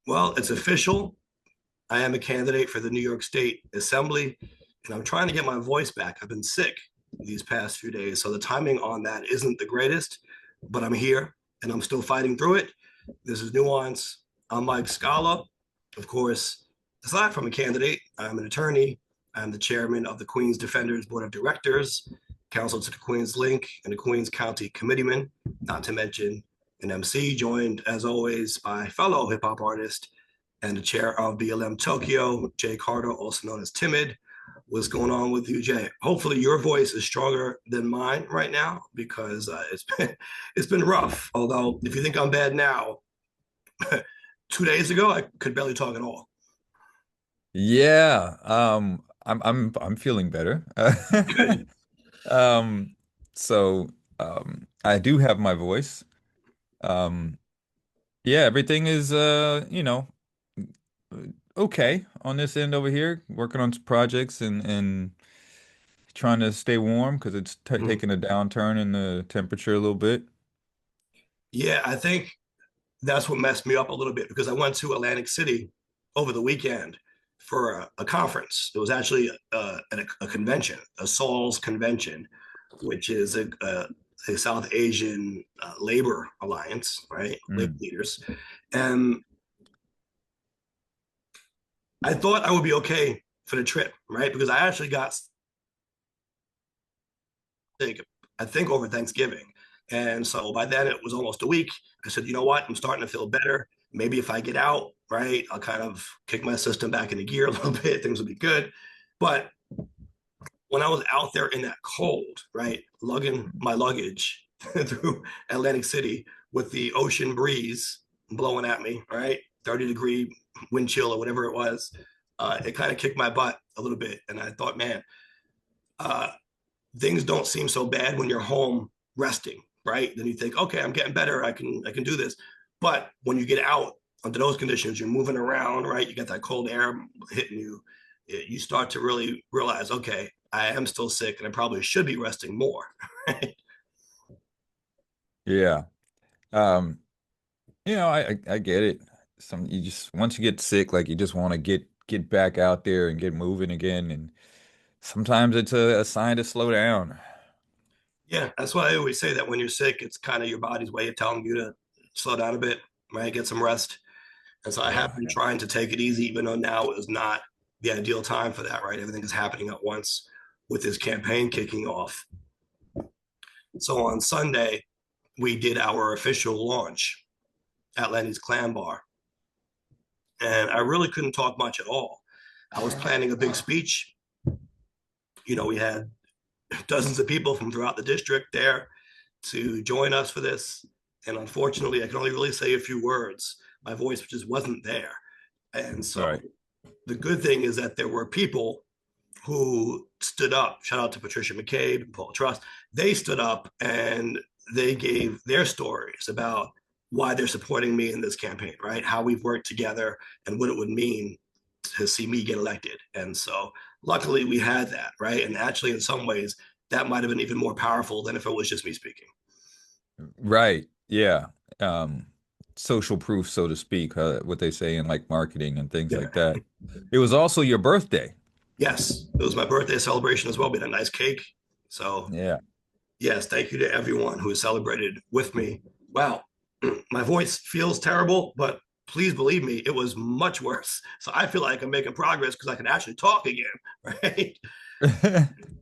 Well, it's official. I am a candidate for the New York State Assembly, and I'm trying to get my voice back. I've been sick these past few days, so the timing on that isn't the greatest, but I'm here and I'm still fighting through it. This is Nuance. I'm Mike Scala. Of course, aside from a candidate, I'm an attorney. I'm the chairman of the Queens Defenders Board of Directors, counsel to the Queens Link, and the Queens County Committeeman, not to mention an MC, joined as always by fellow hip hop artist and the chair of BLM Tokyo, Jay Carter, also known as Timid. What's going on with you, Jay? Hopefully, your voice is stronger than mine right now because it's been rough. Although, if you think I'm bad now, 2 days ago I could barely talk at all. Yeah, I'm feeling better. Good. Um, so I do have my voice. Um, yeah, everything is okay on this end over here, working on some projects and trying to stay warm because it's t Mhm. taking a downturn in the temperature a little bit. Yeah, I think that's what messed me up a little bit because I went to Atlantic City over the weekend for a conference. It was actually a convention, a ASAAL's convention, which is a South Asian labor alliance, right? Labor Mm. leaders. And I thought I would be okay for the trip, right? Because I actually got sick, I think, over Thanksgiving. And so by then it was almost a week. I said, you know what? I'm starting to feel better. Maybe if I get out, right, I'll kind of kick my system back into gear a little bit. Things will be good. But when I was out there in that cold, right, lugging my luggage through Atlantic City with the ocean breeze blowing at me, right, 30-degree wind chill or whatever it was, it kind of kicked my butt a little bit. And I thought, man, uh, things don't seem so bad when you're home resting, right? Then you think, okay, I'm getting better. I can do this. But when you get out under those conditions, you're moving around, right? You get that cold air hitting you. You start to really realize, okay, I am still sick, and I probably should be resting more. Right? Yeah. Um, I get it. Some you just once you get sick, like you just want to get back out there and get moving again. And sometimes it's a sign to slow down. Yeah, that's why I always say that when you're sick, it's kind of your body's way of telling you to slow down a bit, right? Get some rest. And so I have Yeah. been trying to take it easy, even though now is not the ideal time for that, right? Everything is happening at once with this campaign kicking off. So on Sunday, we did our official launch at Lenny's Clam Bar. And I really couldn't talk much at all. I was planning a big speech. We had dozens of people from throughout the district there to join us for this. And unfortunately, I can only really say a few words. My voice just wasn't there. And so Right. the good thing is that there were people who stood up. Shout out to Patricia McCabe and Paul Truss. They stood up and they gave their stories about why they're supporting me in this campaign, right? How we've worked together and what it would mean to see me get elected. And so luckily we had that, right? And actually, in some ways, that might have been even more powerful than if it was just me speaking. Right. Yeah. Um, Social proof, so to speak, what they say in like marketing and things Yeah. like that. It was also your birthday. Yes, it was my birthday celebration as well. We had a nice cake. So Yeah. yes, thank you to everyone who has celebrated with me. Wow, my voice feels terrible, but please believe me, it was much worse. So I feel like I'm making progress because I can actually talk again, right?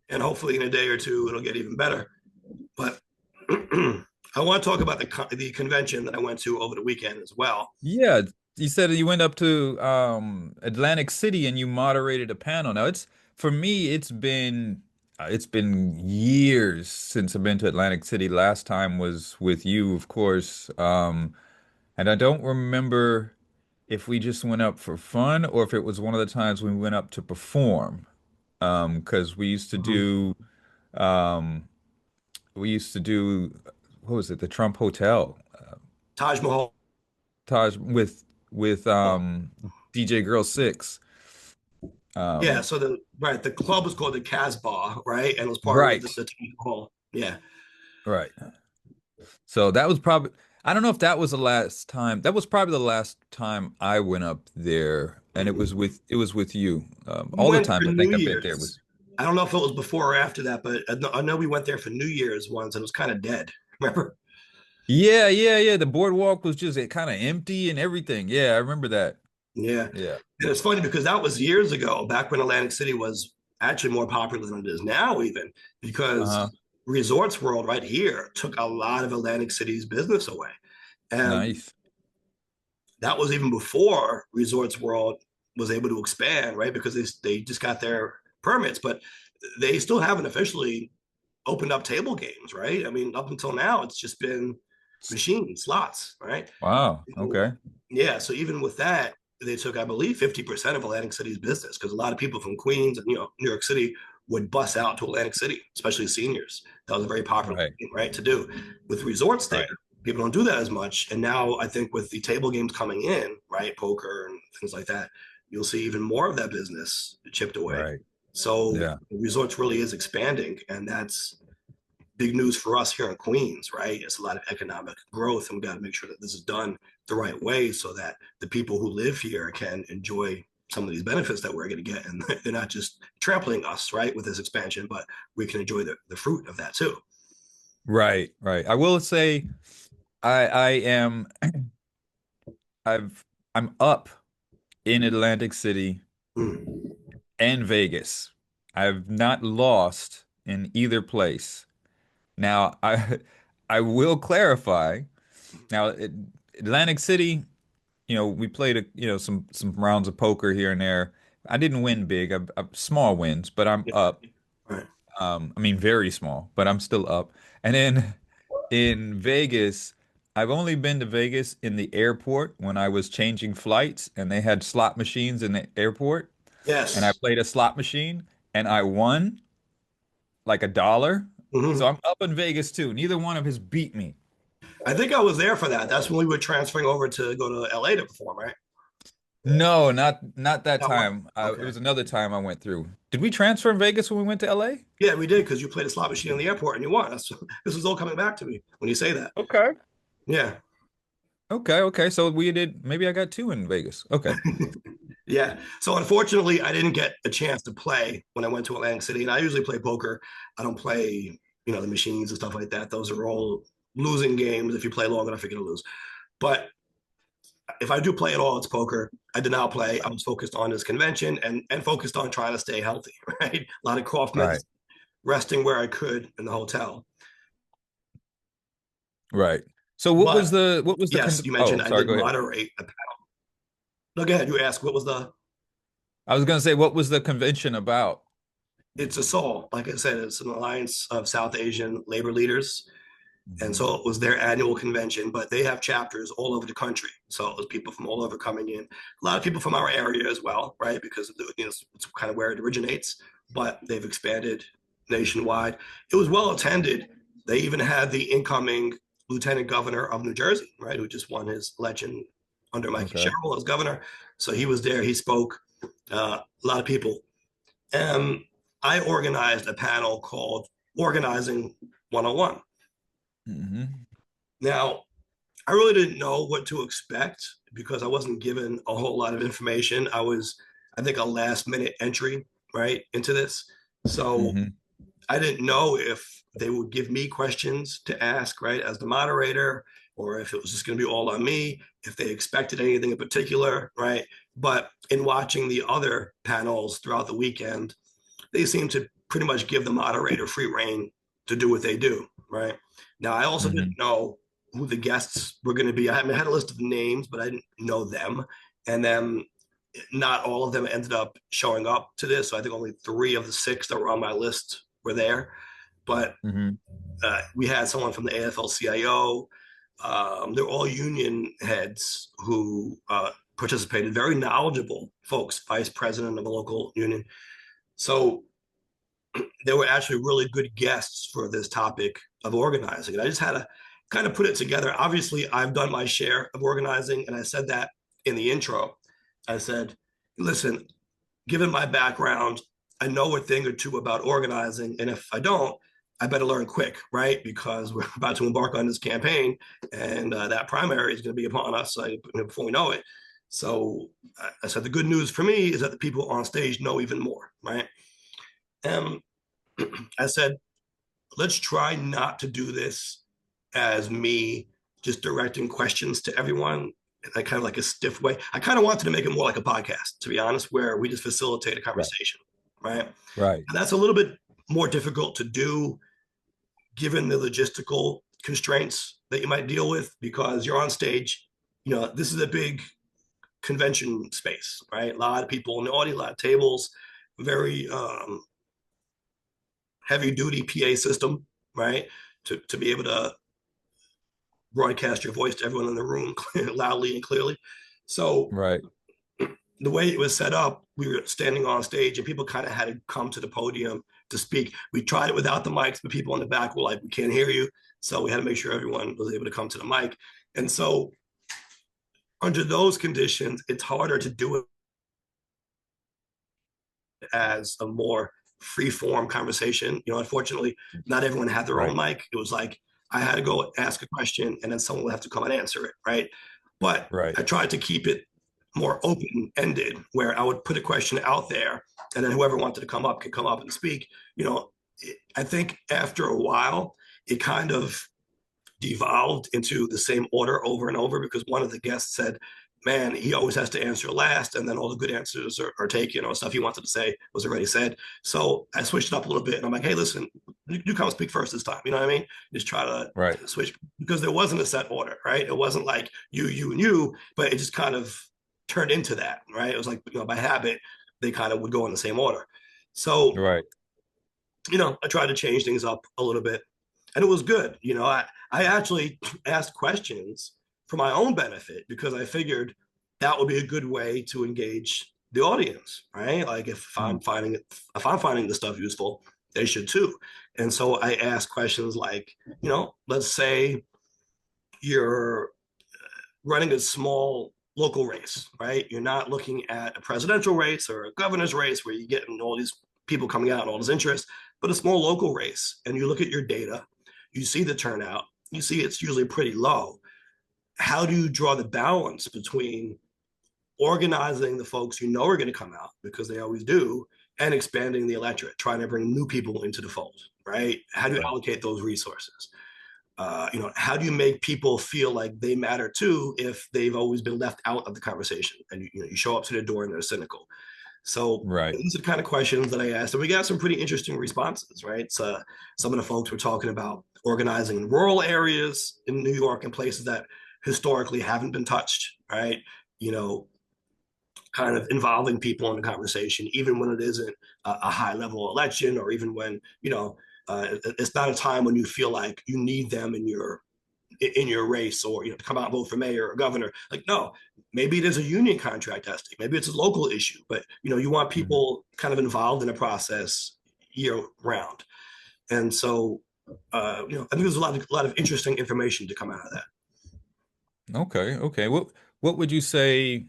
And hopefully in a day or two, it'll get even better. But I want to talk about the convention that I went to over the weekend as well. Yeah, you said you went up to Atlantic City and you moderated a panel. Now it's for me, it's been years since I've been to Atlantic City. Last time was with you, of course. And I don't remember if we just went up for fun or if it was one of the times we went up to perform. Because Mhm. um we used to do what was it, the Trump Hotel. Taj Mahal. Taj with DJ Girl 6. Yeah, Um, so the club was called the Casbah, right? And it was partnered with right, the Taj Mahal. Yeah. right. So that was probably. I don't know if that was the last time. That was probably the last time I went up there, and it was with you. We All the went for times I New think I've been there Year's. was. I don't know if it was before or after that, but I know we went there for New Year's once and it was kind of dead. Remember? Yeah, yeah, yeah. The boardwalk was just kind of empty and everything. Yeah, I remember that. Yeah. Yeah. And it's funny because that was years ago, back when Atlantic City was actually more popular than it is now, even because Uh-huh. Resorts World right here took a lot of Atlantic City's business away. And Nice. that was even before Resorts World was able to expand, right? Because they just got their permits, but they still haven't officially opened up table games, right? I mean, up until now, it's just been machines, slots, right? Wow. So, Okay. yeah, so even with that, they took, I believe, 50% of Atlantic City's business because a lot of people from Queens and New York City would bus out to Atlantic City, especially seniors. That was a very popular Right. thing, right, to do. With resorts there, Right. people don't do that as much. And now I think with the table games coming in, right, poker and things like that, you'll see even more of that business chipped away. Right. So Yeah. resorts really is expanding, and that's big news for us here in Queens, right? It's a lot of economic growth, and we got to make sure that this is done the right way so that the people who live here can enjoy some of these benefits that we're going to get, and they're not just trampling us, right, with this expansion, but we can enjoy the fruit of that too. Right. Right. I will say I am I've I'm up in Atlantic City Mm. and Vegas. I've not lost in either place. Now, I will clarify. Now, Atlantic City, we played some rounds of poker here and there. I didn't win big. Small wins, but I'm Yeah. up. Right. I mean, very small, but I'm still up. And then in Vegas, I've only been to Vegas in the airport when I was changing flights, and they had slot machines in the airport, and I Yes. played a slot machine, and I won like $1. So Mm-hmm. I'm up in Vegas too. Neither one of us beat me. I think I was there for that. That's when we were transferring over to go to LA to perform, right? No, not that That one. time. It Okay. was another time I went through. Did we transfer in Vegas when we went to LA? Yeah, we did because you played a slot machine in the airport and you won. This is all coming back to me when you say that. Okay. Yeah. Okay, okay. So we did, maybe I got two in Vegas. Okay. Yeah. So unfortunately, I didn't get a chance to play when I went to Atlantic City. And I usually play poker. I don't play, the machines and stuff like that. Those are all losing games. If you play long enough, you're going to lose. But if I do play at all, it's poker. I did not play. I was focused on this convention and focused on trying to stay healthy, right? A lot of cough Right. medicine, resting where I could in the hotel. Right. So But what was the yes, you oh, mentioned I sorry, did go ahead. moderate. No, go ahead. You asked what was the I was gonna say what was the convention about? it's ASAAL. Like I said, it's an alliance of South Asian labor leaders. And Hmm. so it was their annual convention, but they have chapters all over the country. So it was people from all over coming in. A lot of people from our area as well, right? Because it's kind of where it originates, but they've expanded nationwide. It was well attended. They even had the incoming lieutenant governor of New Jersey, right, who just won his election under Mikey Okay. Sherrill as governor. So he was there. He spoke. A lot of people. Um, I organized a panel called Organizing 101. Hmm. Now, I really didn't know what to expect because I wasn't given a whole lot of information. I think, a last minute entry, right, into this. So Hmm. I didn't know if they would give me questions to ask, right, as the moderator, or if it was just going to be all on me, if they expected anything in particular, right? But in watching the other panels throughout the weekend, they seem to pretty much give the moderator free reign to do what they do, right? Now, I also didn't Hmm. know who the guests were going to be. I had a list of names, but I didn't know them. And then not all of them ended up showing up to this. So I think only three of the six that were on my list were there. But Hmm. we had someone from the AFL-CIO. They're all union heads who participated, very knowledgeable folks, vice president of a local union. So they were actually really good guests for this topic of organizing. And I just had to kind of put it together. Obviously, I've done my share of organizing, and I said that in the intro. I said, listen, given my background, I know a thing or two about organizing. And if I don't, I better learn quick, right? Because we're about to embark on this campaign, and that primary is going to be upon us before we know it. So I said the good news for me is that the people on stage know even more, right? And I said, let's try not to do this as me just directing questions to everyone, like kind of like a stiff way. I kind of wanted to make it more like a podcast, to be honest, where we just facilitate a Right. conversation, right? Right. And that's a little bit more difficult to do given the logistical constraints that you might deal with because you're on stage. You know, this is a big convention space, right? A lot of people in the audience, a lot of tables, very heavy duty PA system, right? To be able to broadcast your voice to everyone in the room loudly and clearly. So Right. the way it was set up, we were standing on stage and people kind of had to come to the podium to speak. We tried it without the mics, but people in the back were like, we can't hear you. So we had to make sure everyone was able to come to the mic. And so under those conditions, it's harder to do it as a more free form conversation. You know, unfortunately, not everyone had their own Right. mic. It was like I had to go ask a question and then someone would have to come and answer it, right? But Right. I tried to keep it more open ended, where I would put a question out there, and then whoever wanted to come up could come up and speak. You know, I think after a while, it kind of devolved into the same order over and over because one of the guests said, man, he always has to answer last, and then all the good answers are taken, or stuff he wanted to say was already said. So I switched it up a little bit, and I'm like, hey, listen, you come speak first this time. You know what I mean? Just try to Right. switch because there wasn't a set order, right? It wasn't like you, and you, but it just kind of turned into that, right? It was like, you know, by habit, they kind of would go in the same order. So Right. you know, I tried to change things up a little bit, and it was good. You know, I actually asked questions for my own benefit because I figured that would be a good way to engage the audience, right? Like Mm. if I'm finding the stuff useful, they should too. And so I asked questions like, you know, let's say you're running a small local race, right? You're not looking at a presidential race or a governor's race where you get all these people coming out and all this interest, but a small local race. And you look at your data, you see the turnout, you see it's usually pretty low. How do you draw the balance between organizing the folks you know are going to come out because they always do and expanding the electorate, trying to bring new people into the fold, right? How do you Right. allocate those resources? You know, how do you make people feel like they matter too if they've always been left out of the conversation and you know you show up to their door and they're cynical? So Right. these are the kind of questions that I asked, and we got some pretty interesting responses, right? So some of the folks were talking about organizing in rural areas in New York and places that historically haven't been touched, right? You know, kind of involving people in the conversation, even when it isn't a high level election, or even when you know it's not a time when you feel like you need them in your race, or you know to come out and vote for mayor or governor. Like no, maybe it is a union contract testing, maybe it's a local issue, but you know you want Mhm. people kind of involved in the process year round. And so you know I think there's a lot of interesting information to come out of that. Okay. Okay. What would you say?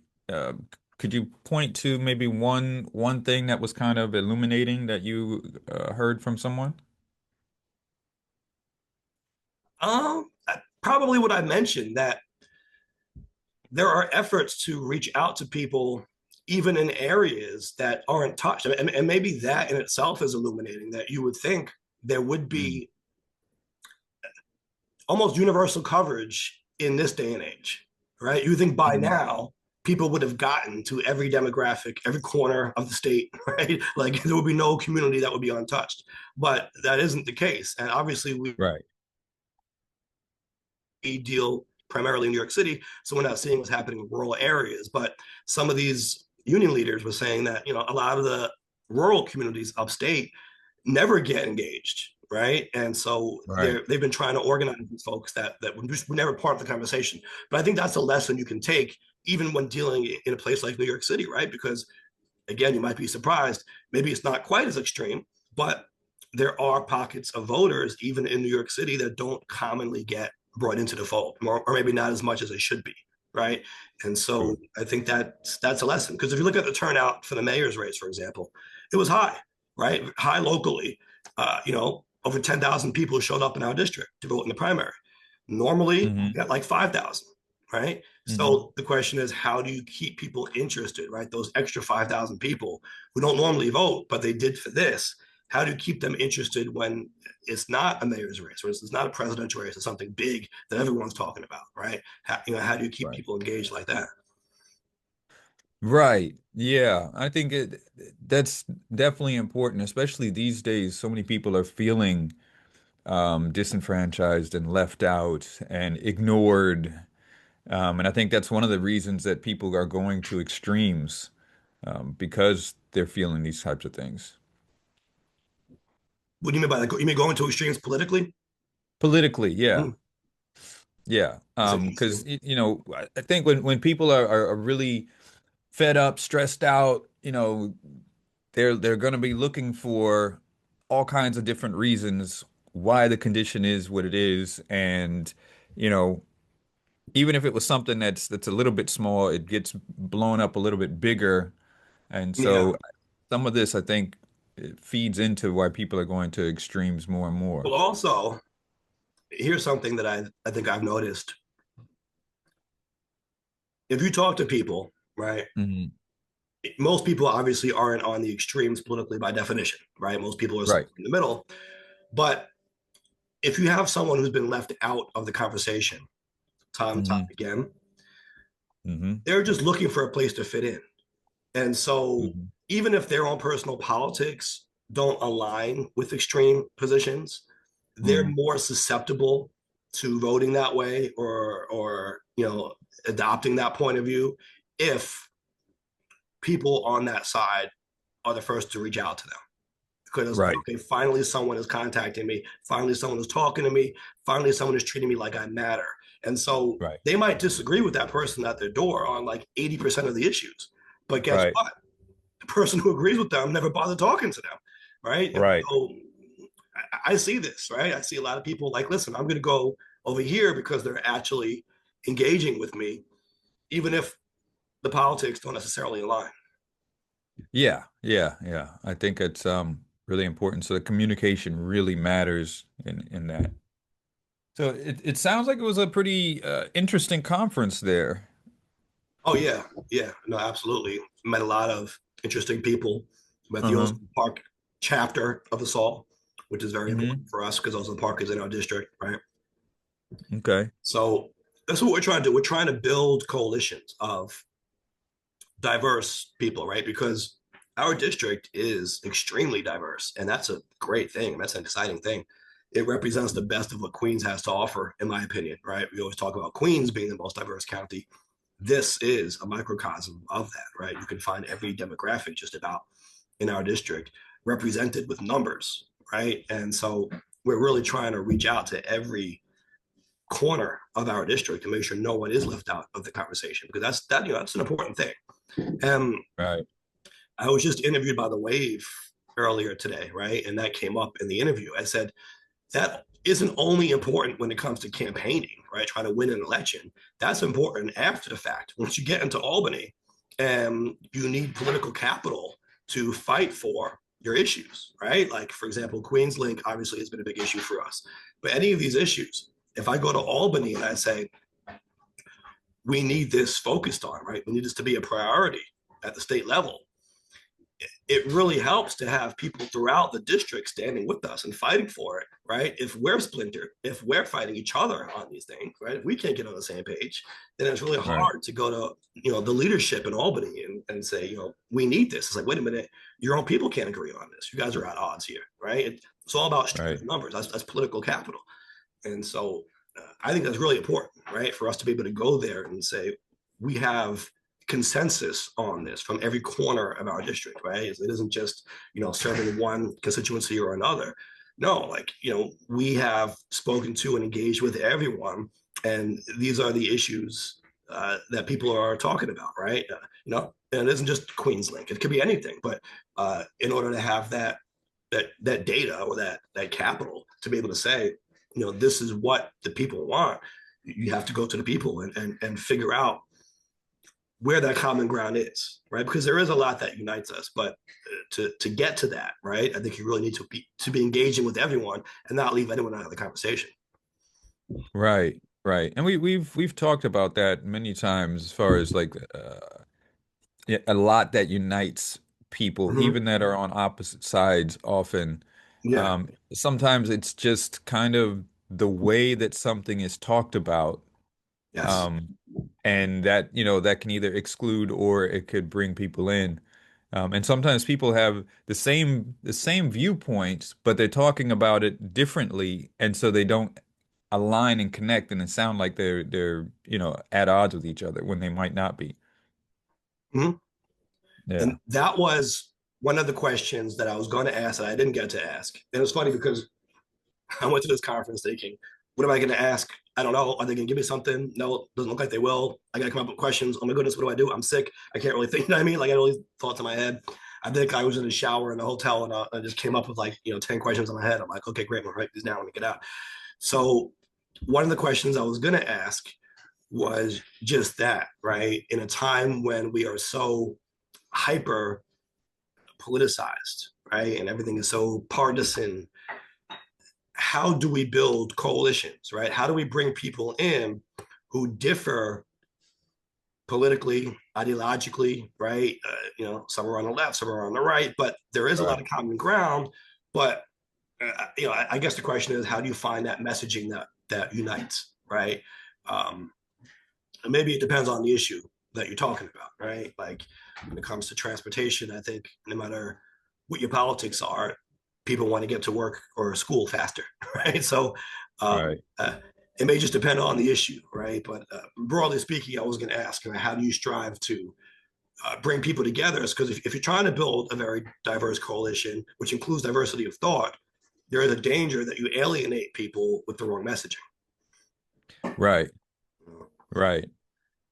Could you point to maybe one thing that was kind of illuminating that you heard from someone? Probably what I mentioned, that there are efforts to reach out to people even in areas that aren't touched. And maybe that in itself is illuminating, that you would think there would Mm. be almost universal coverage in this day and age, right? You think by Mm. now people would have gotten to every demographic, every corner of the state, right? Like there would be no community that would be untouched. But that isn't the case. And obviously, Right. we deal primarily in New York City, so we're not seeing what's happening in rural areas. But some of these union leaders were saying that you know a lot of the rural communities upstate never get engaged, right? And so Right. they've been trying to organize these folks that were never part of the conversation. But I think that's a lesson you can take even when dealing in a place like New York City, right? Because again, you might be surprised. Maybe it's not quite as extreme, but there are pockets of voters, even in New York City, that don't commonly get brought into the fold, or maybe not as much as they should be, right? And so Sure. I think that's a lesson. Because if you look at the turnout for the mayor's race, for example, it was high, right? High locally. You know, over 10,000 people showed up in our district to vote in the primary. Normally, we Hmm. got like 5,000, right? Hmm. So the question is, how do you keep people interested, right? Those extra 5,000 people who don't normally vote, but they did for this. How do you keep them interested when it's not a mayor's race, or it's not a presidential race, it's something big that everyone's talking about, right? How do you keep Right. people engaged like that? Right. Yeah. I think that's definitely important, especially these days. So many people are feeling disenfranchised and left out and ignored. And I think that's one of the reasons that people are going to extremes, because they're feeling these types of things. What do you mean by that? You mean going to extremes politically? Politically, yeah. Hmm, Yeah. that's Because interesting. I think when people are really fed up, stressed out, they're going to be looking for all kinds of different reasons why the condition is what it is. And, you know, even if it was something that's a little bit small, it gets blown up a little bit bigger. And Yeah. so some of this, I think, it feeds into why people are going to extremes more and more. Well, also, here's something that I think I've noticed. If you talk to people, right, Hmm. most people obviously aren't on the extremes politically by definition, right? Most people are Right. somewhere in the middle. But if you have someone who's been left out of the conversation time and time Hmm. again, Hmm. they're just looking for a place to fit in. And so Hmm. even if their own personal politics don't align with extreme positions, they're Hmm. more susceptible to voting that way or adopting that point of view if people on that side are the first to reach out to them, because it's like, Right. okay, finally someone is contacting me, finally someone is talking to me, finally someone is treating me like I matter. And so Right. they might disagree with that person at their door on like 80% of the issues, but guess Right. what, the person who agrees with them never bothered talking to them, right? Right. So I see this, right? I see a lot of people like, listen, I'm going to go over here because they're actually engaging with me, even if the politics don't necessarily align. Yeah. Yeah. Yeah. I think it's really important. So the communication really matters in that. So it sounds like it was a pretty interesting conference there. Oh yeah, yeah, no, absolutely. Met a lot of interesting people. Met the Uh-huh. Ozone Park chapter of ASAAL, which is very Hmm. important for us because Ozone Park is in our district, right? Okay. So that's what we're trying to do. We're trying to build coalitions of diverse people, right? Because our district is extremely diverse, and that's a great thing. That's an exciting thing. It represents the best of what Queens has to offer, in my opinion, right? We always talk about Queens being the most diverse county. This is a microcosm of that, right? You can find every demographic just about in our district represented with numbers, right? And so we're really trying to reach out to every corner of our district to make sure no one is left out of the conversation, because that's an important thing. And Right. I was just interviewed by the Wave earlier today, right? And that came up in the interview. I said that isn't only important when it comes to campaigning, right? Trying to win an election. That's important after the fact. Once you get into Albany, you need political capital to fight for your issues, right? Like, for example, Queens Link obviously has been a big issue for us. But any of these issues, if I go to Albany and I say, we need this focused on, right? We need this to be a priority at the state level, it really helps to have people throughout the district standing with us and fighting for it, right? If we're splintered, if we're fighting each other on these things, right? If we can't get on the same page, then it's really Right. hard to go to, the leadership in Albany and say, we need this. It's like, wait a minute, your own people can't agree on this. You guys are at odds here, right? It's all about strength Right. of numbers. That's political capital. And so I think that's really important, right? For us to be able to go there and say, we have consensus on this from every corner of our district, right? It isn't just, serving one constituency or another. No, like, we have spoken to and engaged with everyone. And these are the issues that people are talking about, right? And it isn't just Queens Link. It could be anything. But in order to have that data or that capital to be able to say, this is what the people want, you have to go to the people and figure out where that common ground is, right? Because there is a lot that unites us, but to get to that, right? I think you really need to be engaging with everyone and not leave anyone out of the conversation. Right, right. And we've talked about that many times as far as like yeah, a lot that unites people, Mm-hmm. even that are on opposite sides often. Yeah. Sometimes it's just kind of the way that something is talked about. Yes. Um, and that, that can either exclude or it could bring people in. And sometimes people have the same viewpoints, but they're talking about it differently, and so they don't align and connect, and it sound like they're at odds with each other when they might not be. Mm-hmm. Yeah. And that was one of the questions that I was going to ask that I didn't get to ask. And it was funny because I went to this conference thinking, what am I going to ask? I don't know. Are they going to give me something? No, doesn't look like they will. I got to come up with questions. Oh my goodness, what do I do? I'm sick. I can't really think. You know what I mean? Like I had all these thoughts in my head. I think I was in the shower in the hotel and I just came up with like, 10 questions in my head. I'm like, okay, great. I'm going to write these down. Let me get out. So one of the questions I was going to ask was just that, right? In a time when we are so hyper politicized, right? And everything is so partisan. How do we build coalitions, right? How do we bring people in who differ politically, ideologically, right? Some are on the left, some are on the right, but there is a lot Right. of common ground. But I guess the question is, how do you find that messaging that unites, right? Um, and maybe it depends on the issue that you're talking about, right? Like when it comes to transportation, I think no matter what your politics are, people want to get to work or school faster, right? So Right. it may just depend on the issue, right? But broadly speaking, I was going to ask, how do you strive to bring people together? Because if you're trying to build a very diverse coalition, which includes diversity of thought, there is a danger that you alienate people with the wrong messaging. Right. Right.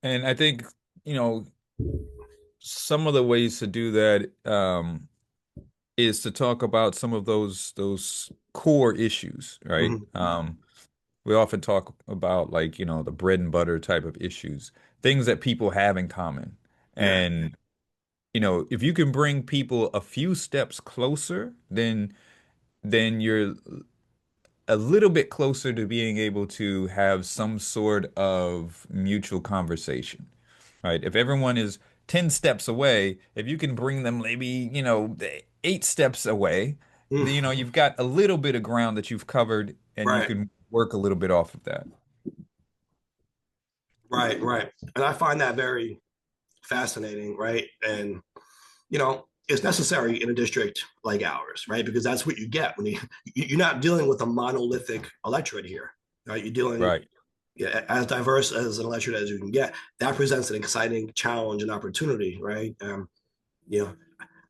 And I think, you know, some of the ways to do that is to talk about some of those core issues, right? Mm-hmm. We often talk about like, the bread and butter type of issues, things that people have in common. Yeah. And, if you can bring people a few steps closer, then you're a little bit closer to being able to have some sort of mutual conversation, right? If everyone is 10 steps away, if you can bring them maybe, 8 steps away, Mm. you've got a little bit of ground that you've covered and you Right. can work a little bit off of that. Right. Right. And I find that very fascinating, right? And it's necessary in a district like ours, right? Because that's what you get when you're not dealing with a monolithic electorate here, right? You're dealing, Right. yeah, as diverse as an electorate as you can get. That presents an exciting challenge and opportunity, right? You know,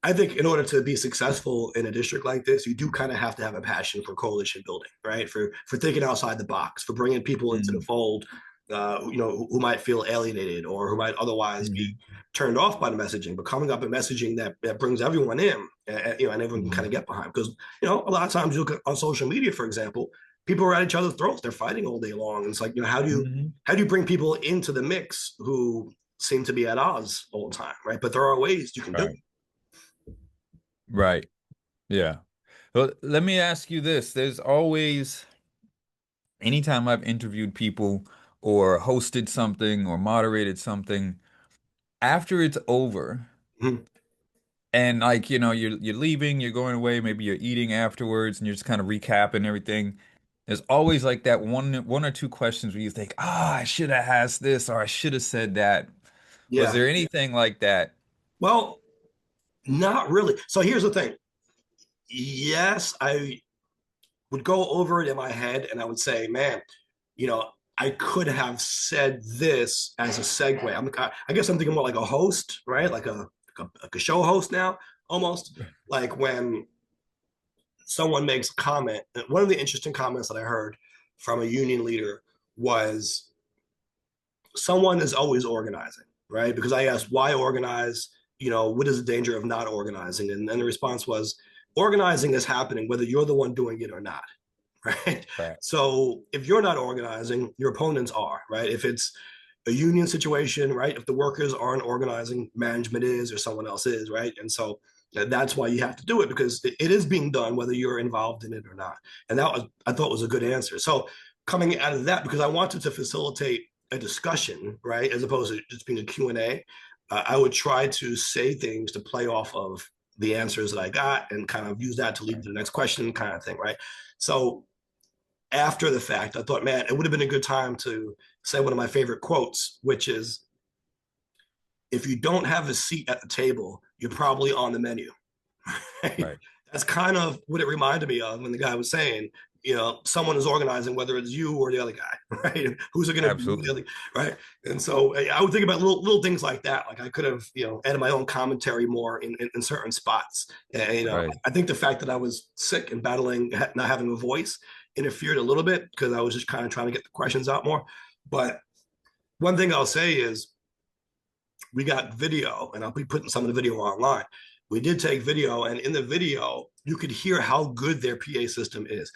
I think in order to be successful in a district like this, you do kind of have to have a passion for coalition building, right? For thinking outside the box, for bringing people into the Hmm. fold, who might feel alienated or who might otherwise be Hmm. turned off by the messaging, but coming up with messaging that brings everyone in, and everyone can kind of Hmm. get behind. Because a lot of times you look at, on social media, for example, people are at each other's throats; they're fighting all day long. And it's like, Hmm. how do you bring people into the mix who seem to be at odds all the time, right? But there are ways you can do it. Right. Right. Yeah. Well, let me ask you this. There's always, anytime I've interviewed people or hosted something or moderated something, after it's over, Mhm. and like, you're leaving, you're going away, maybe you're eating afterwards and you're just kind of recapping everything. There's always like that one or two questions where you think, I should have asked this or I should have said that. Was Yeah. there anything like that? Well, not really. So here's the thing. Yes, I would go over it in my head and I would say, man, I could have said this as a segue. I guess I'm thinking more like a host, right? Like a show host now, almost like when someone makes a comment. One of the interesting comments that I heard from a union leader was someone is always organizing, right? Because I asked, why organize? What is the danger of not organizing? And the response was, organizing is happening whether you're the one doing it or not, right? Right. So if you're not organizing, your opponents are, right? If it's a union situation, right? If the workers aren't organizing, management is, or someone else is, right? And so that's why you have to do it, because it is being done whether you're involved in it or not. And that was, I thought, was a good answer. So coming out of that, because I wanted to facilitate a discussion, right, as opposed to just being a Q&A, I would try to say things to play off of the answers that I got and kind of use that to lead to the next question, kind of thing, right? So after the fact, I thought, man, it would have been a good time to say one of my favorite quotes, which is, if you don't have a seat at the table, you're probably on the menu. Right? Right. That's kind of what it reminded me of when the guy was saying, someone is organizing, whether it's you or the other guy, right? Who's it going to be? The Absolutely. other, right? And so I would think about little things like that. Like I could have, added my own commentary more in certain spots. And, Right. I think the fact that I was sick and battling not having a voice interfered a little bit, because I was just kind of trying to get the questions out more. But one thing I'll say is, we got video, and I'll be putting some of the video online. We did take video, and in the video, you could hear how good their PA system is.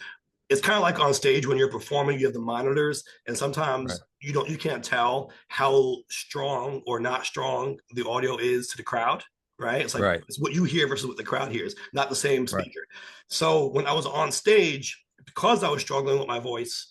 It's kind of like on stage when you're performing, you have the monitors, and Right. sometimes you can't tell how strong or not strong the audio is to the crowd, right? It's like Right. it's what you hear versus what the crowd hears, not the same Right. speaker. So when I was on stage, because I was struggling with my voice,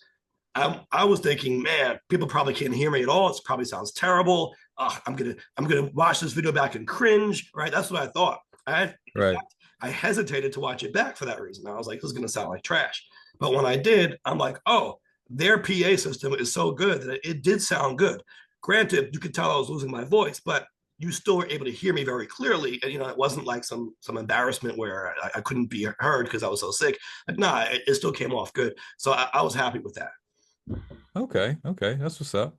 I was thinking, man, people probably can't hear me at all. It probably sounds terrible. I'm gonna watch this video back and cringe, right? That's what I thought. In Right. fact, I hesitated to watch it back for that reason. I was like, this is gonna sound like trash. But when I did, I'm like, oh, their PA system is so good that it did sound good. Granted, you could tell I was losing my voice, but you still were able to hear me very clearly, and it wasn't like some embarrassment where I couldn't be heard because I was so sick. Like, nah, it still came off good. So I was happy with that. Okay. Okay. That's what's up.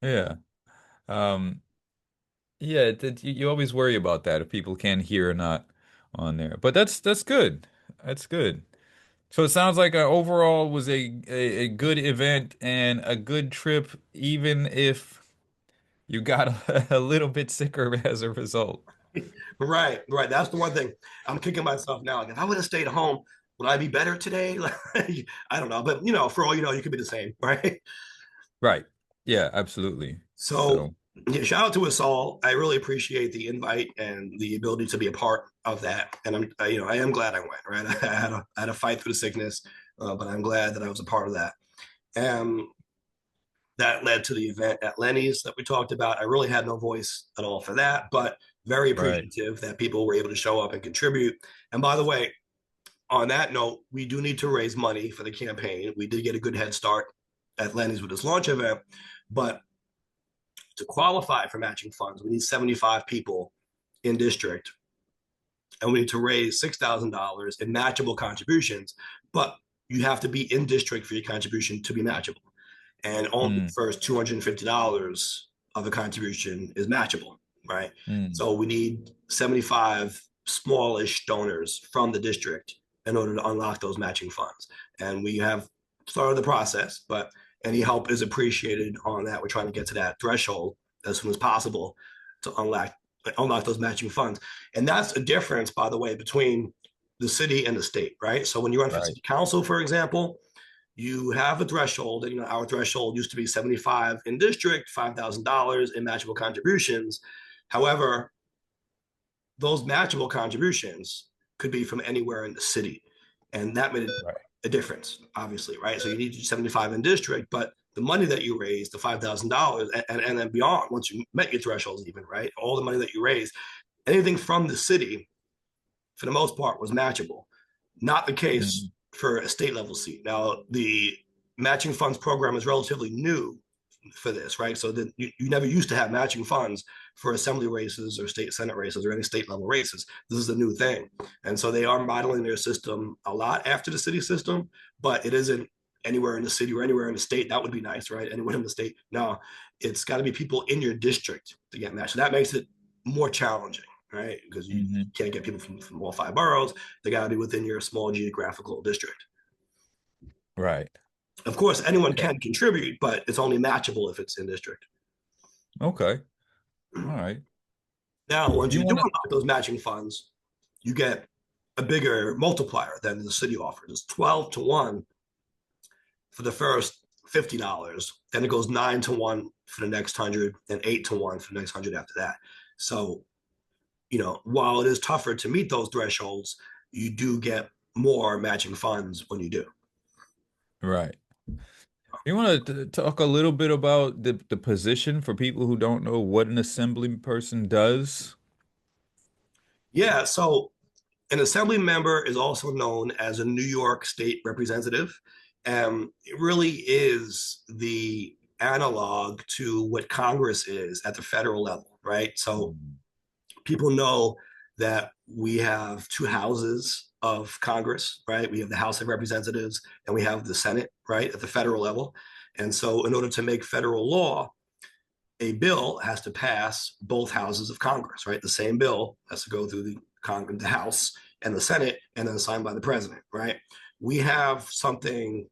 Yeah. Um, yeah, you always worry about that if people can't hear or not on there. But that's good. That's good. So it sounds like overall was a good event and a good trip, even if you got a little bit sicker as a result. Right, right. That's the one thing I'm kicking myself now. Like, if I would have stayed home, would I be better today? Like, I don't know, but for all you know, you could be the same, right? Right. Yeah, absolutely. So, So, yeah, shout out to us all. I really appreciate the invite and the ability to be a part of that. And I am glad I went. Right, I had a fight through the sickness, but I'm glad that I was a part of that. And that led to the event at Lenny's that we talked about. I really had no voice at all for that, but very right. appreciative that people were able to show up and contribute. And by the way, on that note, we do need to raise money for the campaign. We did get a good head start at Lenny's with this launch event, but to qualify for matching funds, we need 75 people in district, and we need to raise $6,000 in matchable contributions. But you have to be in district for your contribution to be matchable, and only the Mm, first $250 of a contribution is matchable, right? mm, So we need 75 smallish donors from the district in order to unlock those matching funds. And we have started the process, but any help is appreciated on that. We're trying to get to that threshold as soon as possible to unlock those matching funds. And that's a difference, by the way, between the city and the state, right? So when you run for right. city council, for example, you have a threshold, and our threshold used to be 75 in district, $5,000 in matchable contributions. However, those matchable contributions could be from anywhere in the city, and that made Right. a difference, obviously, right? So you need 75 in district, but the money that you raised, the $5,000, and then beyond, once you met your thresholds, even, right, all the money that you raised, anything from the city, for the most part, was matchable. Not the case Mm, for a state level seat. Now, the matching funds program is relatively new for this, right? So that you never used to have matching funds for assembly races or state senate races or any state level races. This is a new thing. And so they are modeling their system a lot after the city system, but it isn't anywhere in the city or anywhere in the state. That would be nice, right? Anywhere in the state. No, it's got to be people in your district to get matched. So that makes it more challenging, right? Because you hmm. can't get people from all five boroughs. They got to be within your small geographical district. Right. Of course, anyone Okay. can contribute, but it's only matchable if it's in district. Okay. All right. Now, once You you do want to? unlock those matching funds, you get a bigger multiplier than the city offers. It's 12 to 1 for the first $50. Then it goes 9 to 1 for the next 100, and 8 to 1 for the next 100 after that. So, while it is tougher to meet those thresholds, you do get more matching funds when you do. Right. You want to talk a little bit about the position for people who don't know what an assembly person does? Yeah. So an assembly member is also known as a New York State representative. It really is the analog to what Congress is at the federal level, right? So people know that we have two houses of Congress, right? We have the House of Representatives and we have the Senate, right, at the federal level. And so, in order to make federal law, a bill has to pass both houses of Congress, right? The same bill has to go through the House and the Senate and then signed by the president, right? We have something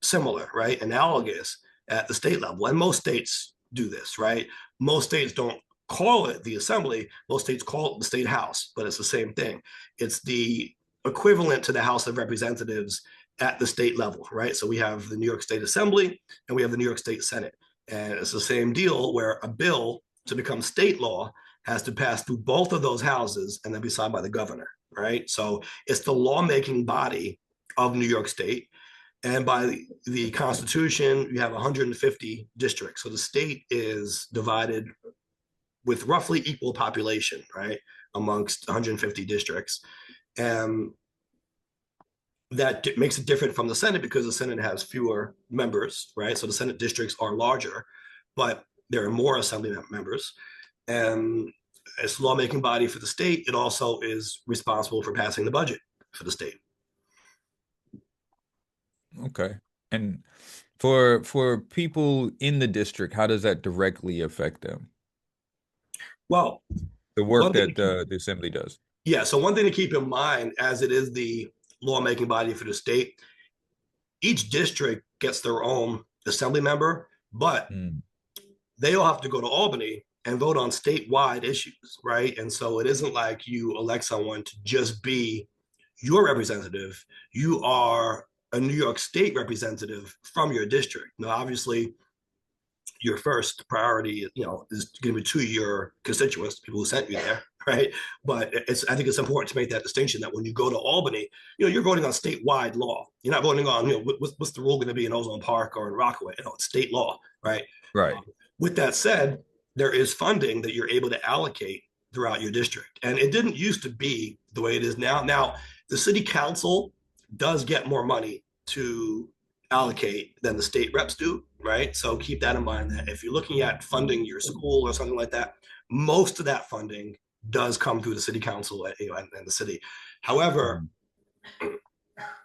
similar, right? Analogous at the state level. And most states do this, right? Most states don't call it the assembly. Most states call it the state house, but it's the same thing. It's the equivalent to the House of Representatives at the state level, right? So we have the New York State Assembly and we have the New York State Senate. And it's the same deal where a bill to become state law has to pass through both of those houses and then be signed by the governor, right? So it's the lawmaking body of New York State. And by the Constitution, you have 150 districts. So the state is divided with roughly equal population, right, amongst 150 districts. And that makes it different from the Senate because the Senate has fewer members, right? So the Senate districts are larger, but there are more assembly members. And as lawmaking body for the state, it also is responsible for passing the budget for the state. Okay. And for people in the district, how does that directly affect them? Well, The work one thing, that the assembly does. yeah. So one thing to keep in mind, as it is the lawmaking body for the state, each district gets their own assembly member, but Mm, they all have to go to Albany and vote on statewide issues, right? And so it isn't like you elect someone to just be your representative. You are a New York State representative from your district. Now, obviously, your first priority, is going to be to your constituents, people who sent you there, right? But I think it's important to make that distinction that when you go to Albany, you're voting on statewide law. You're not voting on, what's the rule going to be in Ozone Park or in Rockaway? It's state law, right? right. With that said, there is funding that you're able to allocate throughout your district, and it didn't used to be the way it is now. Now, the city council does get more money to allocate than the state reps do, right? So keep that in mind that if you're looking at funding your school or something like that, most of that funding does come through the city council, and the city. However, Mm,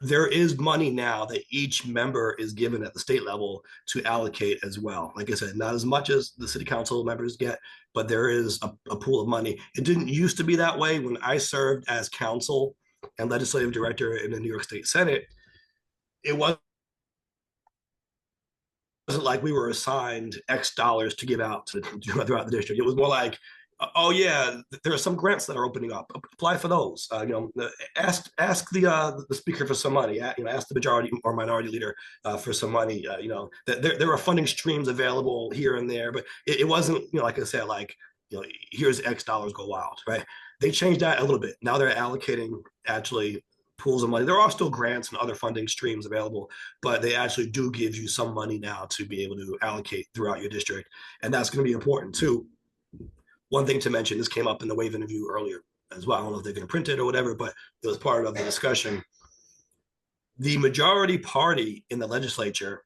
there is money now that each member is given at the state level to allocate as well. Like I said, not as much as the city council members get, but there is a pool of money. It didn't used to be that way when I served as counsel and legislative director in the New York State Senate. It wasn't like we were assigned X dollars to give out throughout the district. It was more like, oh yeah, there are some grants that are opening up. Apply for those. Ask the speaker for some money. Ask the majority or minority leader for some money. There are funding streams available here and there, but it wasn't like I said, like here's X dollars, go wild, right? They changed that a little bit. Now they're allocating actually pools of money. There are still grants and other funding streams available, but they actually do give you some money now to be able to allocate throughout your district, and that's going to be important too. One thing to mention, this came up in the wave interview earlier as well. I don't know if they're going to print it or whatever, but it was part of the discussion. The majority party in the legislature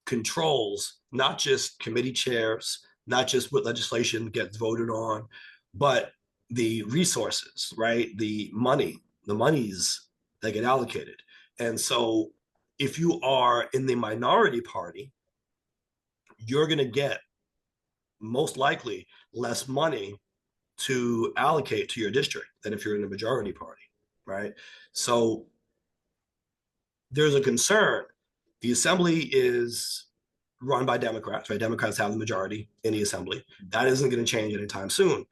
controls not just committee chairs, not just what legislation gets voted on, but the resources, right? The monies that get allocated. And so if you are in the minority party, you're going to get most likely less money to allocate to your district than if you're in the majority party, right? So there's a concern. The assembly is run by Democrats, right? Democrats have the majority in the assembly. That isn't going to change anytime soon.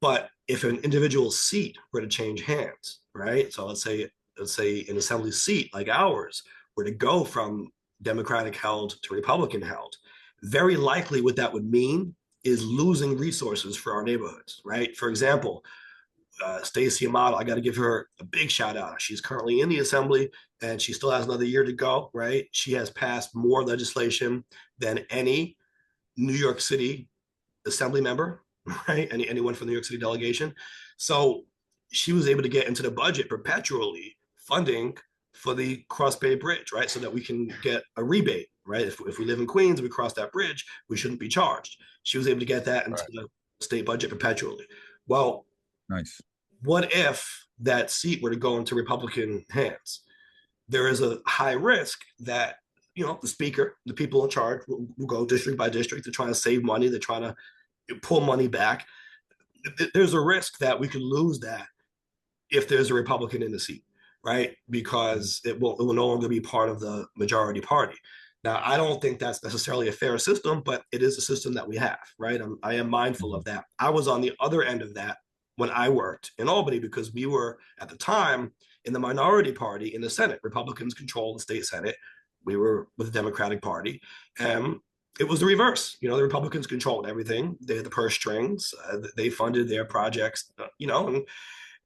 But if an individual seat were to change hands, right? So let's say an assembly seat like ours were to go from Democratic held to Republican held. Very likely, what that would mean is losing resources for our neighborhoods, right? For example, Stacey Amato, I got to give her a big shout out. She's currently in the assembly and she still has another year to go, right? She has passed more legislation than any New York City assembly member, right? Anyone from the New York City delegation. So she was able to get into the budget perpetually funding for the Cross Bay Bridge, right? So that we can get a rebate, right? If we live in Queens, we cross that bridge, we shouldn't be charged. She was able to get that into Right. the state budget perpetually. Well, Nice. what if that seat were to go into Republican hands? There is a high risk that the speaker, the people in charge, will go district by district. They're trying to save money. They're trying to pull money back. There's a risk that we could lose that if there's a Republican in the seat, right? Because it will no longer be part of the majority party. Now, I don't think that's necessarily a fair system, but it is a system that we have, right? I am mindful of Mhm. that. I was on the other end of that when I worked in Albany because we were at the time in the minority party in the Senate. Republicans controlled the state Senate. We were with the Democratic Party. And it was the reverse. The Republicans controlled everything. They had the purse strings. They funded their projects, and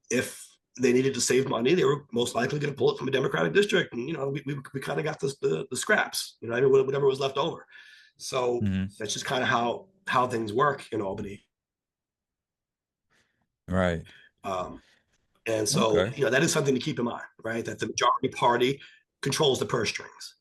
if they needed to save money, they were most likely going to pull it from a Democratic district. And, we kind of got the scraps, I mean, whatever was left over. So Mhm. that's just kind of how things work in Albany. Right. Um, and so, Okay. that is something to keep in mind, right? That the majority party controls the purse strings,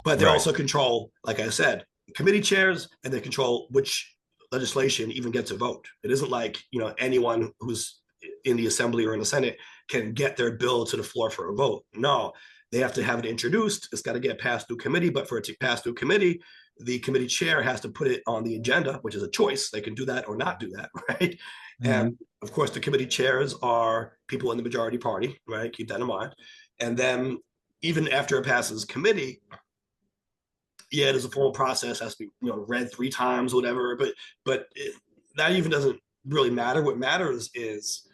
but they Right. also control, like I said, committee chairs, and they control which legislation even gets a vote. It isn't like, anyone who's in the assembly or in the Senate can get their bill to the floor for a vote. No, they have to have it introduced. It's got to get passed through committee, but for it to pass through committee, the committee chair has to put it on the agenda, which is a choice. They can do that or not do that, right? And Mhm. of course, the committee chairs are people in the majority party, right? Keep that in mind. And then even after it passes committee, yeah, there's a formal process, has to be read 3 times, whatever. But that even doesn't really matter. What matters is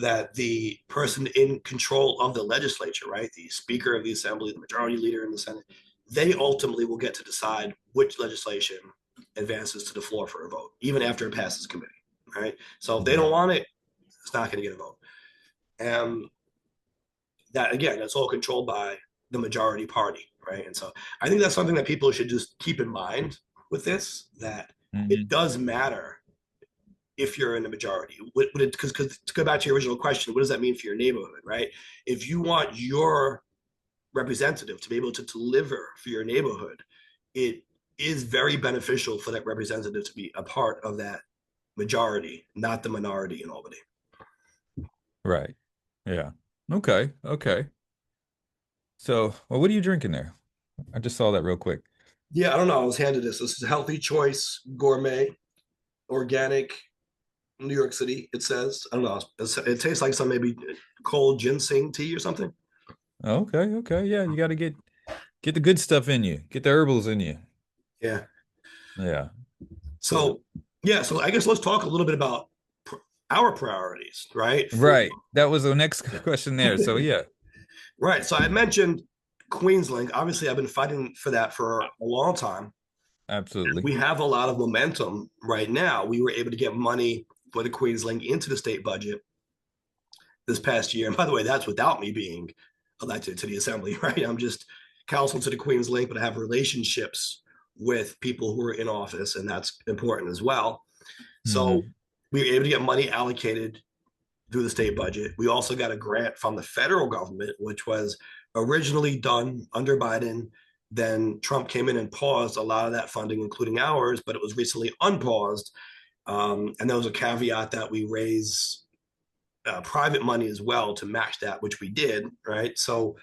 that the person in control of the legislature, right, the Speaker of the Assembly, the Majority Leader in the Senate, they ultimately will get to decide which legislation advances to the floor for a vote, even after it passes committee, right? So if they don't Mhm. want it, it's not going to get a vote. And that again, that's all controlled by the majority party, right? And so I think that's something that people should just keep in mind with this, that it Mhm. does matter if you're in the majority. Because to go back to your original question, what does that mean for your neighborhood, right? If you want your representative to be able to deliver for your neighborhood, it is very beneficial for that representative to be a part of that majority, not the minority in Albany. Right. Yeah. Okay. Okay. So, well, what are you drinking there? I just saw that real quick. Yeah, I don't know. I was handed this. This is a healthy choice, gourmet, organic, New York City. It says. I don't know. It tastes like some maybe cold ginseng tea or something. Okay. Okay. Yeah, you got to get the good stuff in you. Get the herbals in you. Yeah. Yeah. So, So yeah. So I guess let's talk a little bit about our priorities, right? For right. That was the next question there. So, yeah, right. So I mentioned Queenslink. Obviously, I've been fighting for that for a long time. absolutely. We have a lot of momentum right now. We were able to get money for the Queenslink into the state budget this past year. And by the way, that's without me being elected to the assembly, right? I'm just counsel to the Queen's Link, but I have relationships with people who are in office, and that's important as well. So Hmm. we were able to get money allocated through the state budget. We also got a grant from the federal government, which was originally done under Biden. Then Trump came in and paused a lot of that funding, including ours, but it was recently unpaused. And there was a caveat that we raise private money as well to match that, which we did, right? So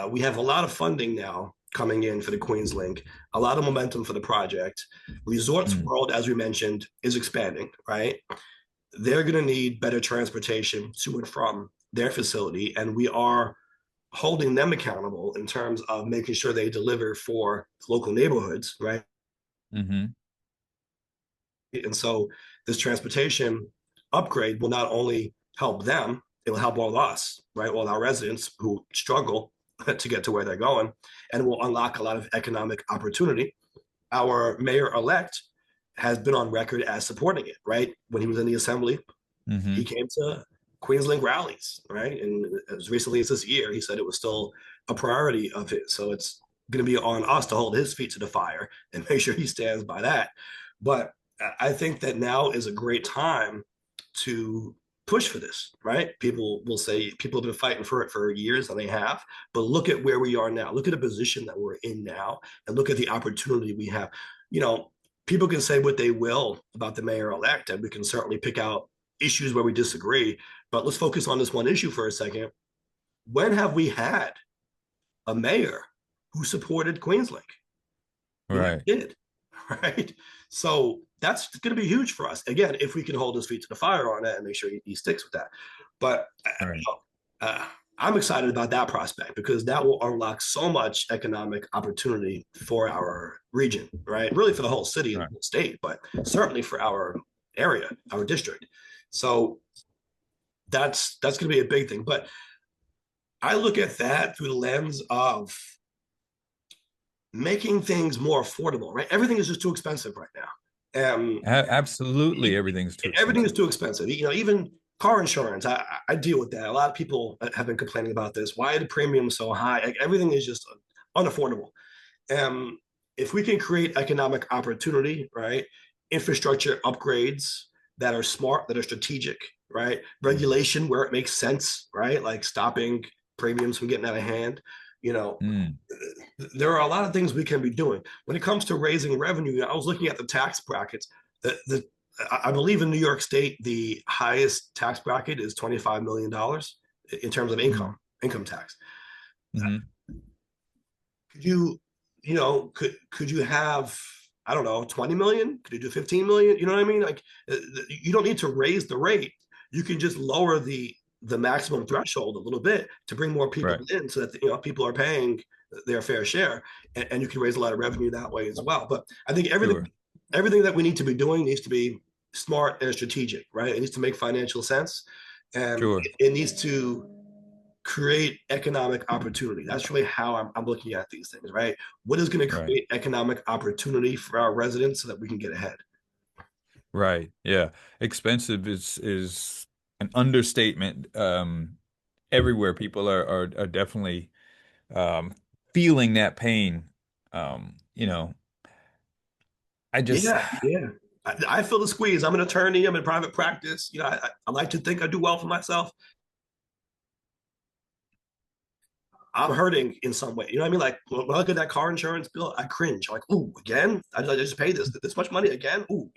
we have a lot of funding now coming in for the Queens Link, a lot of momentum for the project. Resorts Mm. World, as we mentioned, is expanding, right? They're going to need better transportation to and from their facility, and we are holding them accountable in terms of making sure they deliver for local neighborhoods, right? Hmm. And so this transportation upgrade will not only help them, it will help all of us, right? All our residents who struggle to get to where they're going, and will unlock a lot of economic opportunity. Our mayor-elect has been on record as supporting it, right? When he was in the assembly, he Hmm. came to Queenslink rallies, right? And as recently as this year, he said it was still a priority of his. So it's going to be on us to hold his feet to the fire and make sure he stands by that. But I think that now is a great time to push for this, right? People will say people have been fighting for it for years, and they have. But look at where we are now. Look at the position that we're in now, and look at the opportunity we have. You know, people can say what they will about the mayor-elect, and we can certainly pick out issues where we disagree. But let's focus on this one issue for a second. When have we had a mayor who supported Queenslink? We never Right. did, right? So that's going to be huge for us. Again, if we can hold his feet to the fire on it and make sure he sticks with that. But you Right. know, I'm excited about that prospect because that will unlock so much economic opportunity for our region, right? Really for the whole city and Right. state, but certainly for our area, our district. So that's going to be a big thing. But I look at that through the lens of making things more affordable, right? Everything is just too expensive right now. Absolutely, everything's too Everything is expensive. too expensive. You know, even car insurance. I deal with that. A lot of people have been complaining about this. Why are the premiums so high? Like, everything is just unaffordable. Um, if we can create economic opportunity, right? Infrastructure upgrades that are smart, that are strategic, right? Regulation where it makes sense, right? Like stopping premiums from getting out of hand. You know, Mm. there are a lot of things we can be doing. When it comes to raising revenue, I was looking at the tax brackets. The I believe in New York State, the highest tax bracket is $25 million in terms of Mm. income tax. Hmm. Could you, could you have, I don't know, 20 million? Could you do 15 million? You know what I mean? Like, you don't need to raise the rate. You can just lower the maximum threshold a little bit to bring more people Right. in, so that people are paying their fair share, and you can raise a lot of revenue that way as well. But I think Sure. everything that we need to be doing needs to be smart and strategic, right? It needs to make financial sense, and Sure. it needs to create economic opportunity. That's really how I'm looking at these things, right? What is going to Right. create economic opportunity for our residents so that we can get ahead? Right. Yeah. Expensive is an understatement. Everywhere people are definitely um feeling that pain. You know, I just Yeah, yeah. I feel the squeeze. I'm an attorney. I'm in private practice. I like to think I do well for myself. I'm hurting in some way. You know what I mean? Like, when I look at that car insurance bill, I cringe. I'm like, ooh, again? I just paid this much money again? Ooh,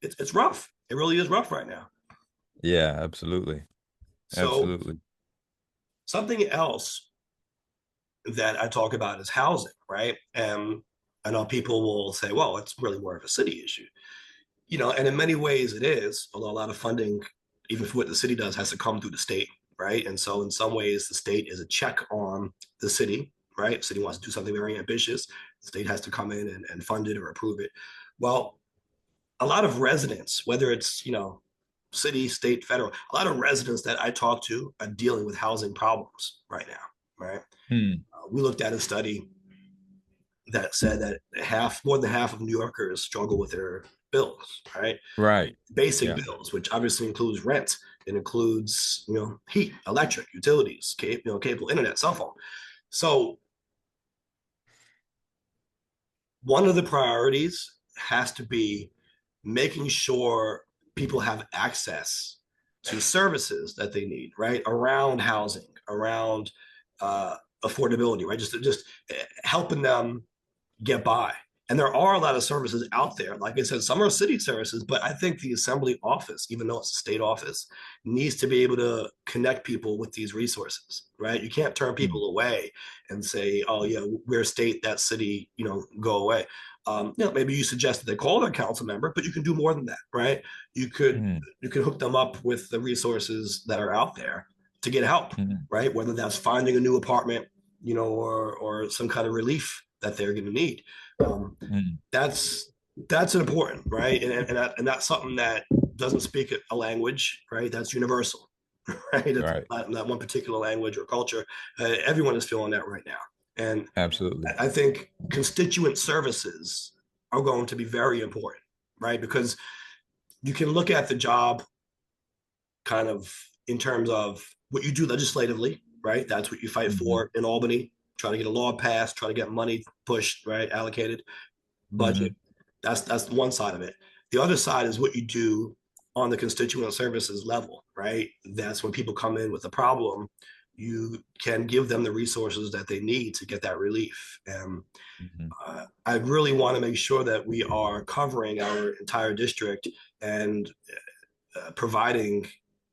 it's rough. It really is rough right now. yeah, absolutely. So Absolutely. something else that I talk about is housing, right? And I know people will say, well, it's really more of a city issue. And in many ways it is, although a lot of funding, even for what the city does, has to come through the state, right? And so in some ways, the state is a check on the city, right? The city wants to do something very ambitious. The state has to come in and fund it or approve it. Well, a lot of residents, whether it's, city, state, federal, a lot of residents that I talk to are dealing with housing problems right now, right? Hmm. We looked at a study that said that more than half of New Yorkers struggle with their bills, right? Right. Basic Yeah. bills, which obviously includes rent. It includes, heat, electric, utilities, cable, internet, cell phone. So one of the priorities has to be making sure people have access to services that they need, right? Around housing, around affordability, right? Just helping them get by. And there are a lot of services out there. Like I said, some are city services, but I think the assembly office, even though it's a state office, needs to be able to connect people with these resources, right? You can't turn Hmm. people away and say, oh, yeah, we're a state, that city, go away. Maybe you suggest that they call their council member, but you can do more than that, right? You could Hmm. you could hook them up with the resources that are out there to get help, Hmm. right? Whether that's finding a new apartment, or some kind of relief that they're going to need. Um, Hmm. that's important, right? And that's something that doesn't speak a language, right? That's universal. right? It's Right. not one particular language or culture. Everyone is feeling that right now. And Absolutely. I think constituent services are going to be very important, right? Because you can look at the job kind of in terms of what you do legislatively, right? That's what you fight Hmm. for in Albany, trying to get a law passed, trying to get money pushed, right? Allocated budget. Hmm. That's one side of it. The other side is what you do on the constituent services level, right? That's when people come in with a problem, you can give them the resources that they need to get that relief. And Hmm. I really want to make sure that we are covering our entire district and providing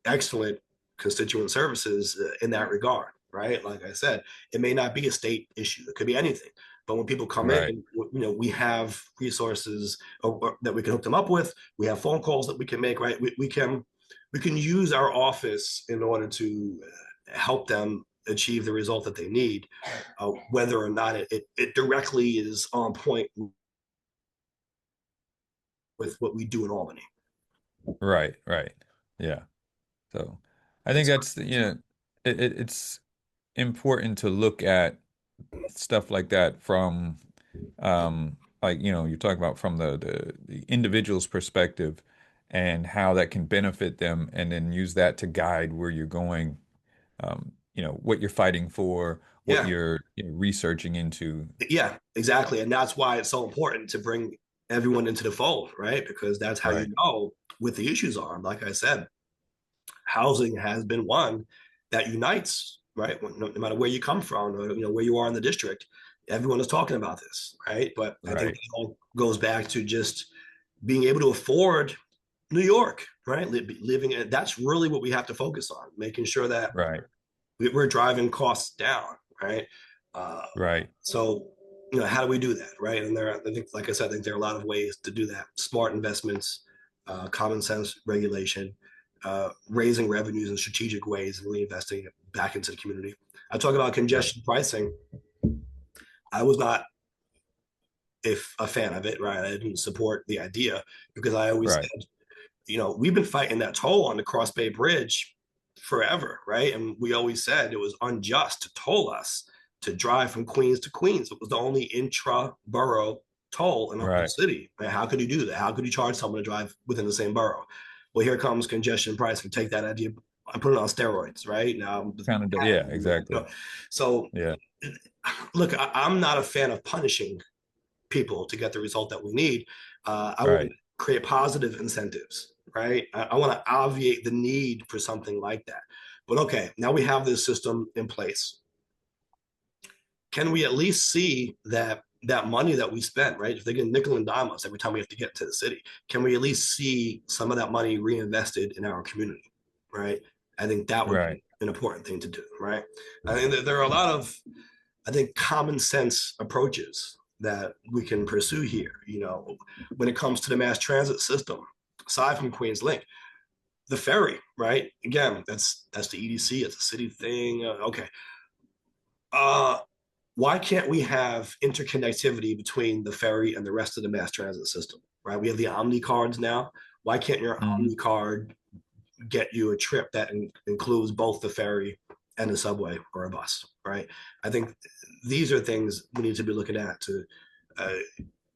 excellent constituent services in that regard, right? Like I said, it may not be a state issue; it could be anything. But when people come Right. in, we have resources that we can hook them up with. We have phone calls that we can make, right? We can use our office in order to help them achieve the result that they need, whether or not it directly is on point with what we do in Albany. Right. Right. Yeah. So I And think so, that's, it's important to look at stuff like that from, like, you're talking about from the individual's perspective and how that can benefit them, and then use that to guide where you're going, what you're fighting for, what yeah, you're, researching into. yeah, exactly. And that's why it's so important to bring everyone into the fold, right? Because that's how Right. you know what the issues are. Like I said, housing has been one that unites, right? No matter where you come from, or where you are in the district, everyone is talking about this, right? But I think Right. it all goes back to just being able to afford New York, right? Living in that's really what we have to focus on, making sure that Right. we're driving costs down, right? Uh, Right. so, how do we do that, right? And I think, like I said, I think there are a lot of ways to do that: smart investments, common sense regulation, raising revenues in strategic ways, and reinvesting it back into the community. I talk about Right. congestion pricing. I was not a fan of it, right? I didn't support the idea because I always Right. said, we've been fighting that toll on the Cross Bay Bridge forever, right? And we always said it was unjust to toll us to drive from Queens to Queens. It was the only intra-borough toll in the whole Right. city. Right? How could you do that? How could you charge someone to drive within the same borough? Well, here comes congestion pricing. Take that idea and put it on steroids, right? Now, Kind of, yeah, exactly. so Yeah. look, I'm not a fan of punishing people to get the result that we need. I want to Right. create positive incentives, right? I want to obviate the need for something like that. But okay, now we have this system in place. Can we at least see that money that we spent, right? If they get nickel and dime us every time we have to get to the city, can we at least see some of that money reinvested in our community, right? I think that would Right. be an important thing to do, right? I think that there are a lot of, I think, common sense approaches that we can pursue here. When it comes to the mass transit system, aside from Queens Link, the ferry, right? Again, that's the EDC, it's a city thing. Okay, uh, why can't we have interconnectivity between the ferry and the rest of the mass transit system? Right? We have the Omni cards now. Why can't your Hmm. Omni card get you a trip that includes both the ferry and a subway or a bus, right? I think these are things we need to be looking at to uh,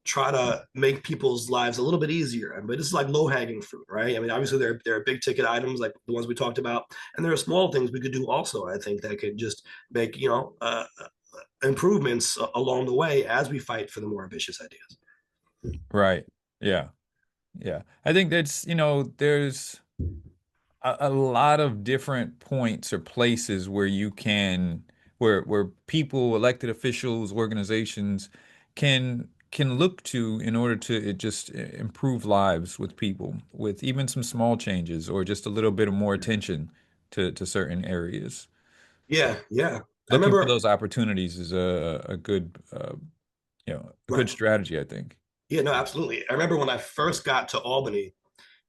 try to make people's lives a little bit easier. But this is like low hanging fruit, right? I mean, obviously there are big ticket items like the ones we talked about, and there are small things we could do also. I think that could just make improvements along the way as we fight for the more ambitious ideas. Right. Yeah. Yeah. I think that's, there's a lot of different points or places where you can, where people, elected officials, organizations can look to in order to just improve lives with people, with even some small changes or just a little bit of more attention to certain areas. Yeah, So yeah. I looking for remember, those opportunities is a good, a good right. strategy, I think. Yeah, no, absolutely. I remember when I first got to Albany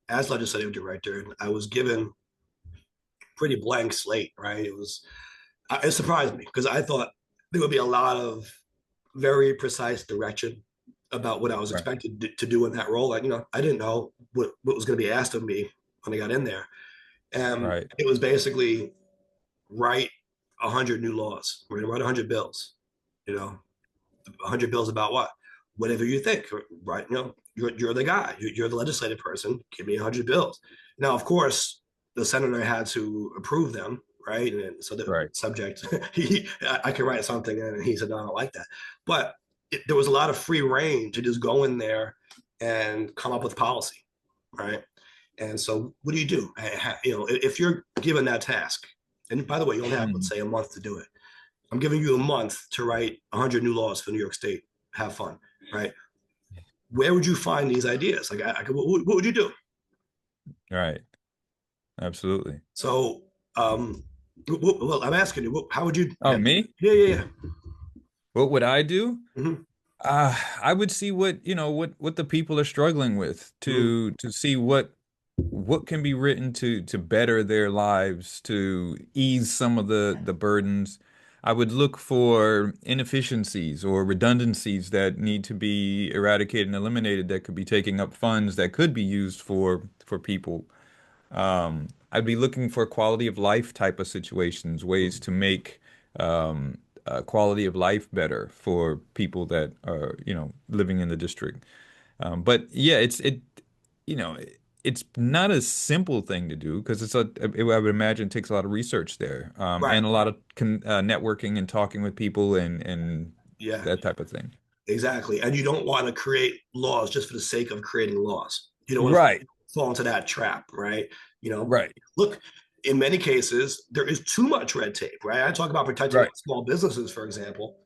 as legislative director, I was given pretty blank slate, right? It surprised me because I thought there would be a lot of very precise direction about what I was Right. expected to do in that role. Like, I didn't know what was going to be asked of me when I got in there. Right. It was basically write 100 new laws, right? Write 100 bills, you know, 100 bills about what? Whatever you think, right? You're the guy, you're the legislative person. Give me 100 bills. Now, of course, the senator had to approve them, right? And so the Right. subject, I can write something, and he said, no, I don't like that. But there was a lot of free reign to just go in there and come up with policy, right? And so, what do you do? If you're given that task, and by the way, you only have, let's Mm. say, a month to do it. I'm giving you a month to write 100 new laws for New York State. Have fun, right? Where would you find these ideas? Like, what would you do? Right. Absolutely. So, well, I'm asking you, how would you? Oh, me? Yeah, yeah, yeah. What would I do? Mm-hmm, I would see what, what the people are struggling with mm-hmm. to see what can be written to better their lives, to ease some of the burdens. I would look for inefficiencies or redundancies that need to be eradicated and eliminated that could be taking up funds that could be used for people. I'd be looking for quality of life type of situations, ways to make quality of life better for people that are, living in the district. But yeah, you know, it's not a simple thing to do because I would imagine it takes a lot of research there, Right. and a lot of networking and talking with people and Yeah. that type of thing. Exactly. And you don't want to create laws just for the sake of creating laws. You don't want to Right, fall into that trap, right? You know, right, look, in many cases, there is too much red tape, right? I talk about protecting right, small businesses, for example.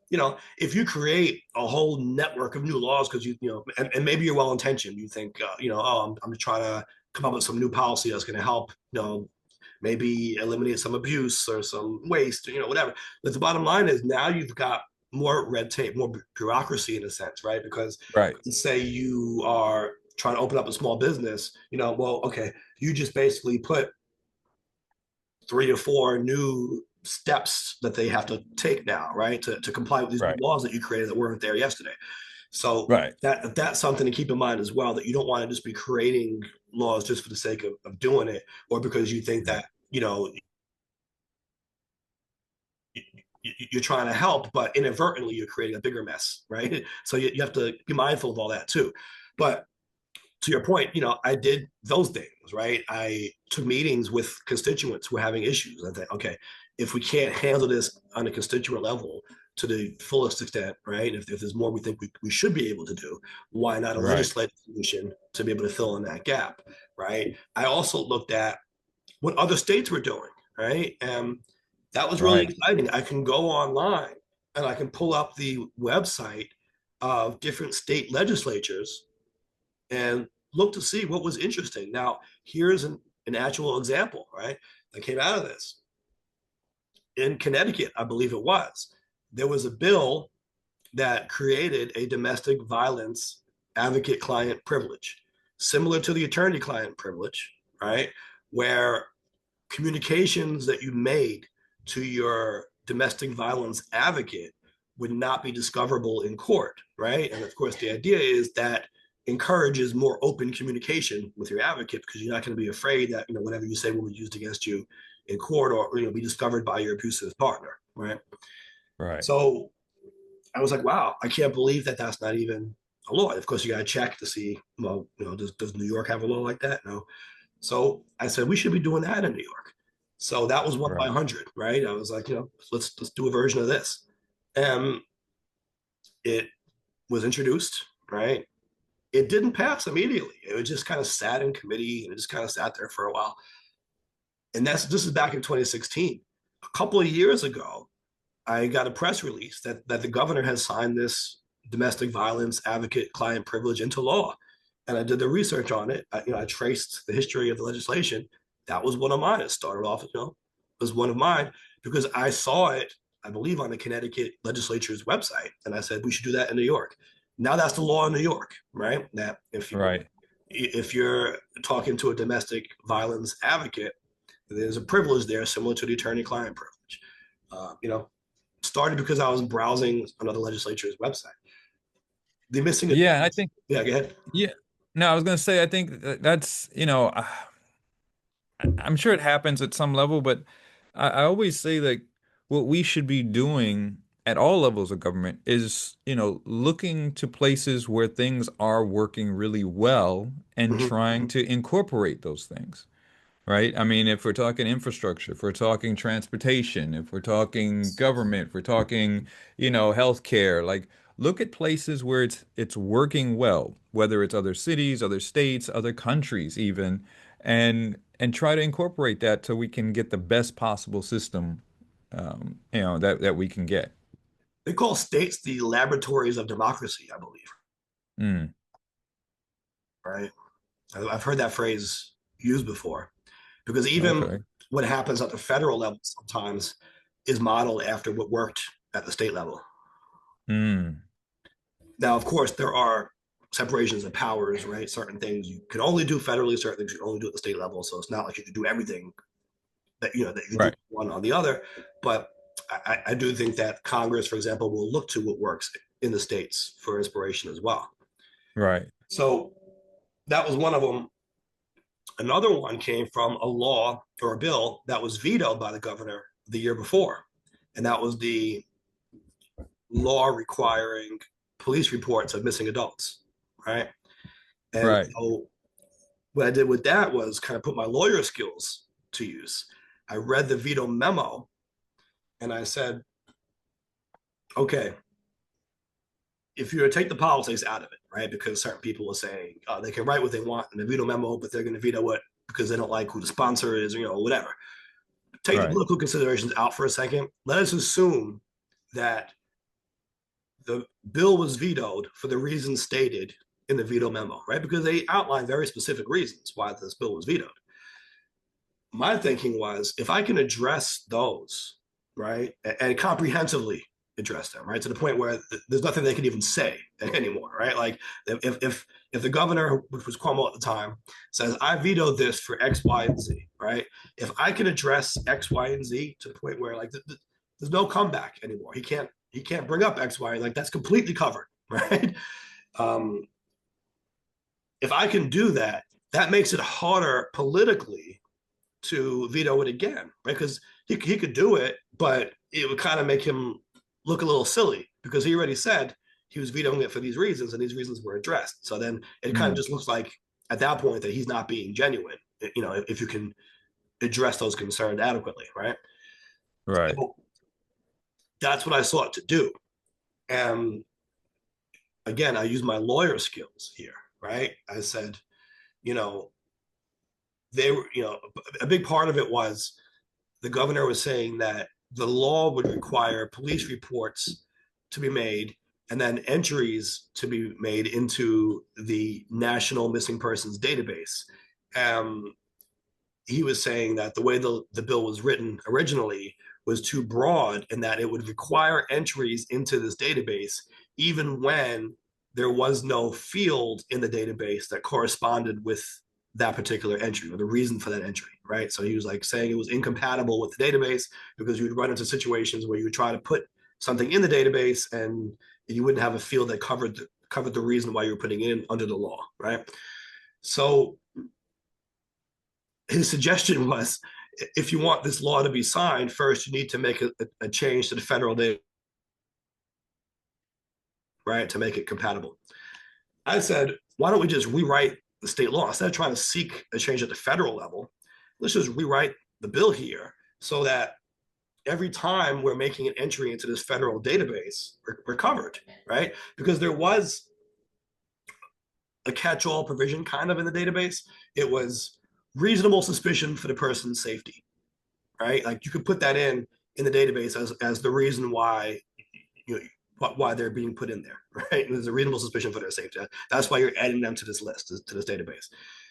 If you create a whole network of new laws because and maybe you're well intentioned, you think, oh, I'm just trying to come up with some new policy that's going to help, maybe eliminate some abuse or some waste, whatever. But the bottom line is now you've got more red tape, more bureaucracy in a sense, right? Because right, say you are trying to open up a small business, well, okay, you just basically put 3 or 4 new steps that they have to take now, right, to comply with these new right, laws that you created that weren't there yesterday. So right, that's something to keep in mind as well, that you don't want to just be creating laws just for the sake of doing it, or because you think right, that you're trying to help, but inadvertently you're creating a bigger mess, right? So you have to be mindful of all that too. But to your point, I did those things, right? I took meetings with constituents who were having issues. I think, okay, if we can't handle this on a constituent level to the fullest extent, right? If there's more we think we should be able to do, why not a right, legislative solution to be able to fill in that gap, right? I also looked at what other states were doing, right? That was really right, exciting. I can go online and I can pull up the website of different state legislatures and look to see what was interesting. Now, here's an actual example, right, that came out of this. In Connecticut, I believe it was, there was a bill that created a domestic violence advocate client privilege, similar to the attorney client privilege, right? Where communications that you made to your domestic violence advocate would not be discoverable in court, right? And of course, the idea is that encourages more open communication with your advocate because you're not going to be afraid that whatever you say will be used against you in court, or be discovered by your abusive partner, right? right, So I was like, wow, I can't believe that that's not even a law. Of course, you got to check to see, well, does New York have a law like that? No. So I said we should be doing that in New York. So that was one by right, 100, right? I was like, let's do a version of this. And it was introduced, right? It didn't pass immediately. It was just kind of sat in committee and it just kind of sat there for a while. And this is back in 2016. A couple of years ago, I got a press release that the governor has signed this domestic violence advocate client privilege into law. And I did the research on it. I traced the history of the legislation. That was one of mine. It started off, was one of mine because I saw it, I believe, on the Connecticut legislature's website. And I said, we should do that in New York. Now that's the law in New York, right? That right, if you're talking to a domestic violence advocate, there's a privilege there similar to the attorney-client privilege. Started because I was browsing another legislature's website. The missing a yeah. I think yeah, go ahead. yeah. No, I was gonna say I think that's I'm sure it happens at some level, but I always say that what we should be doing at all levels of government is, looking to places where things are working really well and Mhm. trying to incorporate those things. Right? I mean, if we're talking infrastructure, if we're talking transportation, if we're talking government, if we're talking, healthcare, like look at places where it's working well, whether it's other cities, other states, other countries even, and try to incorporate that so we can get the best possible system, that we can get. They call states the laboratories of democracy, I believe, Mm, right? I've heard that phrase used before because even okay. what happens at the federal level sometimes is modeled after what worked at the state level. Mm, Now, of course, there are separations of powers, right? Certain things you can only do federally, certain things you can only do at the state level. So it's not like you can do everything that you do right, one on the other. But I do think that Congress, for example, will look to what works in the states for inspiration as well. right, So that was one of them. Another one came from a law or a bill that was vetoed by the governor the year before, and that was the law requiring police reports of missing adults, right? And right. so what I did with that was kind of put my lawyer skills to use. I read the veto memo and I said, okay, if you were to take the politics out of it, right? Because certain people are saying they can write what they want in the veto memo, but they're going to veto it because they don't like who the sponsor is, or whatever. Take the Right. political considerations out for a second. Let us assume that the bill was vetoed for the reasons stated in the veto memo, right? Because they outlined very specific reasons why this bill was vetoed. My thinking was if I can address those, right, and comprehensively address them, right, to the point where there's nothing they can even say anymore, right? Like if the governor, which was Cuomo at the time, says I vetoed this for X, Y, and Z, right? If I can address X, Y, and Z to the point where like there's no comeback anymore, he can't bring up X, Y, like that's completely covered, right? Um, if I can do that, that makes it harder politically to veto it again, right? Because he could do it, but it would kind of make him look a little silly because he already said he was vetoing it for these reasons and these reasons were addressed. So then it kind of Mm, just looks like at that point that he's not being genuine, if you can address those concerns adequately, right? right. So that's what I sought to do. And again, I use my lawyer skills here, right? I said, you know, they were, a big part of it was the governor was saying that the law would require police reports to be made and then entries to be made into the National Missing Persons Database. Um, he was saying that the way the bill was written originally was too broad and that it would require entries into this database even when there was no field in the database that corresponded with that particular entry or the reason for that entry, right? So he was like saying it was incompatible with the database because you would run into situations where you would try to put something in the database and you wouldn't have a field that covered the reason why you were putting it in under the law, right? So his suggestion was if you want this law to be signed, first you need to make a change to the federal data, right, to make it compatible. I said, why don't we just rewrite the state law instead of trying to seek a change at the federal level? Let's just rewrite the bill here so that every time we're making an entry into this federal database, we're covered, right? Because there was a catch-all provision kind of in the database. It was reasonable suspicion for the person's safety, right? Like you could put that in the database as the reason why you know, why they're being put in there, right? And there's a reasonable suspicion for their safety. That's why you're adding them to this list, to this database.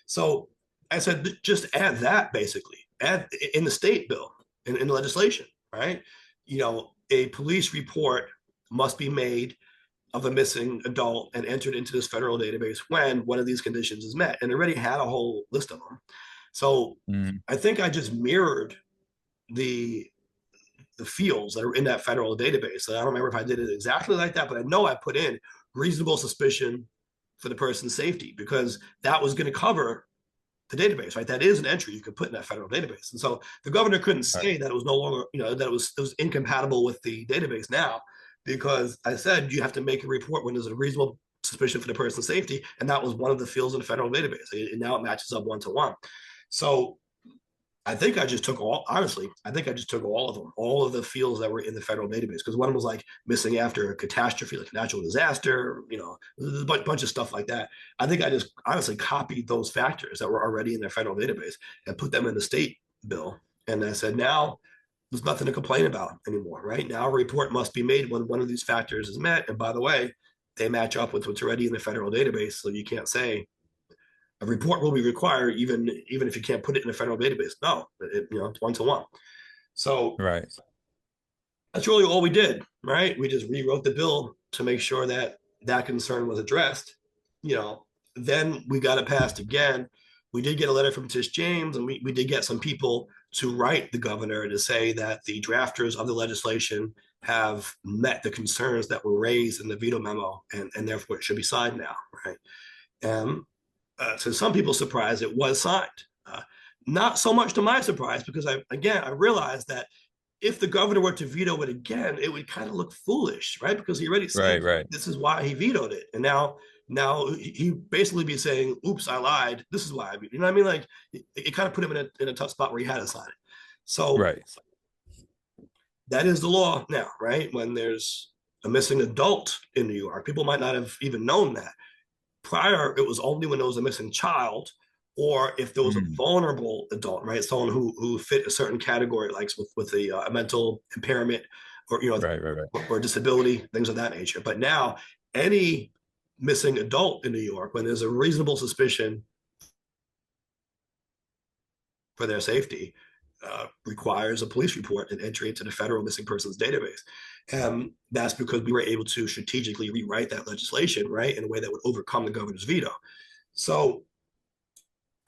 So I said, just add that basically, add in the state bill, in the legislation, right? A police report must be made of a missing adult and entered into this federal database when one of these conditions is met. And it already had a whole list of them. So Mm, I think I just mirrored the the fields that are in that federal database. So I don't remember if I did it exactly like that, but I know I put in reasonable suspicion for the person's safety because that was going to cover the database, right? That is an entry you could put in that federal database. And so the governor couldn't Right. say that it was no longer, that it was incompatible with the database now, because I said you have to make a report when there's a reasonable suspicion for the person's safety, and that was one of the fields in the federal database. And now it matches up 1-to-1. So I think I just took all, honestly, I think I just took all of them, all of the fields that were in the federal database. Because one was like missing after a catastrophe, like a natural disaster, there's a bunch of stuff like that. I think I just honestly copied those factors that were already in their federal database and put them in the state bill. And I said, now there's nothing to complain about anymore, right? Now a report must be made when one of these factors is met. And by the way, they match up with what's already in the federal database. So you can't say, a report will be required even if you can't put it in a federal database. No, it's 1-to-1. So Right. that's really all we did, right? We just rewrote the bill to make sure that that concern was addressed. Then we got it passed again. We did get a letter from Tish James, and we did get some people to write the governor to say that the drafters of the legislation have met the concerns that were raised in the veto memo, and therefore it should be signed now, right? And to some people's surprise, it was signed. Not so much to my surprise, because I realized that if the governor were to veto it again, it would kind of look foolish, right? Because he already said Right. Right. this is why he vetoed it, and now he basically be saying, "Oops, I lied. This is why I vetoed." You know what I mean? Like it kind of put him in a tough spot where he had to sign it. So Right. that is the law now, right? When there's a missing adult in New York, people might not have even known that. Prior, it was only when there was a missing child, or if there was a Mm. vulnerable adult, right? Someone who fit a certain category, like with a mental impairment, or Right. Right. Right. or disability, things of that nature. But now, any missing adult in New York, when there's a reasonable suspicion for their safety, requires a police report and entry into the federal missing persons database. That's because we were able to strategically rewrite that legislation, right, in a way that would overcome the governor's veto. So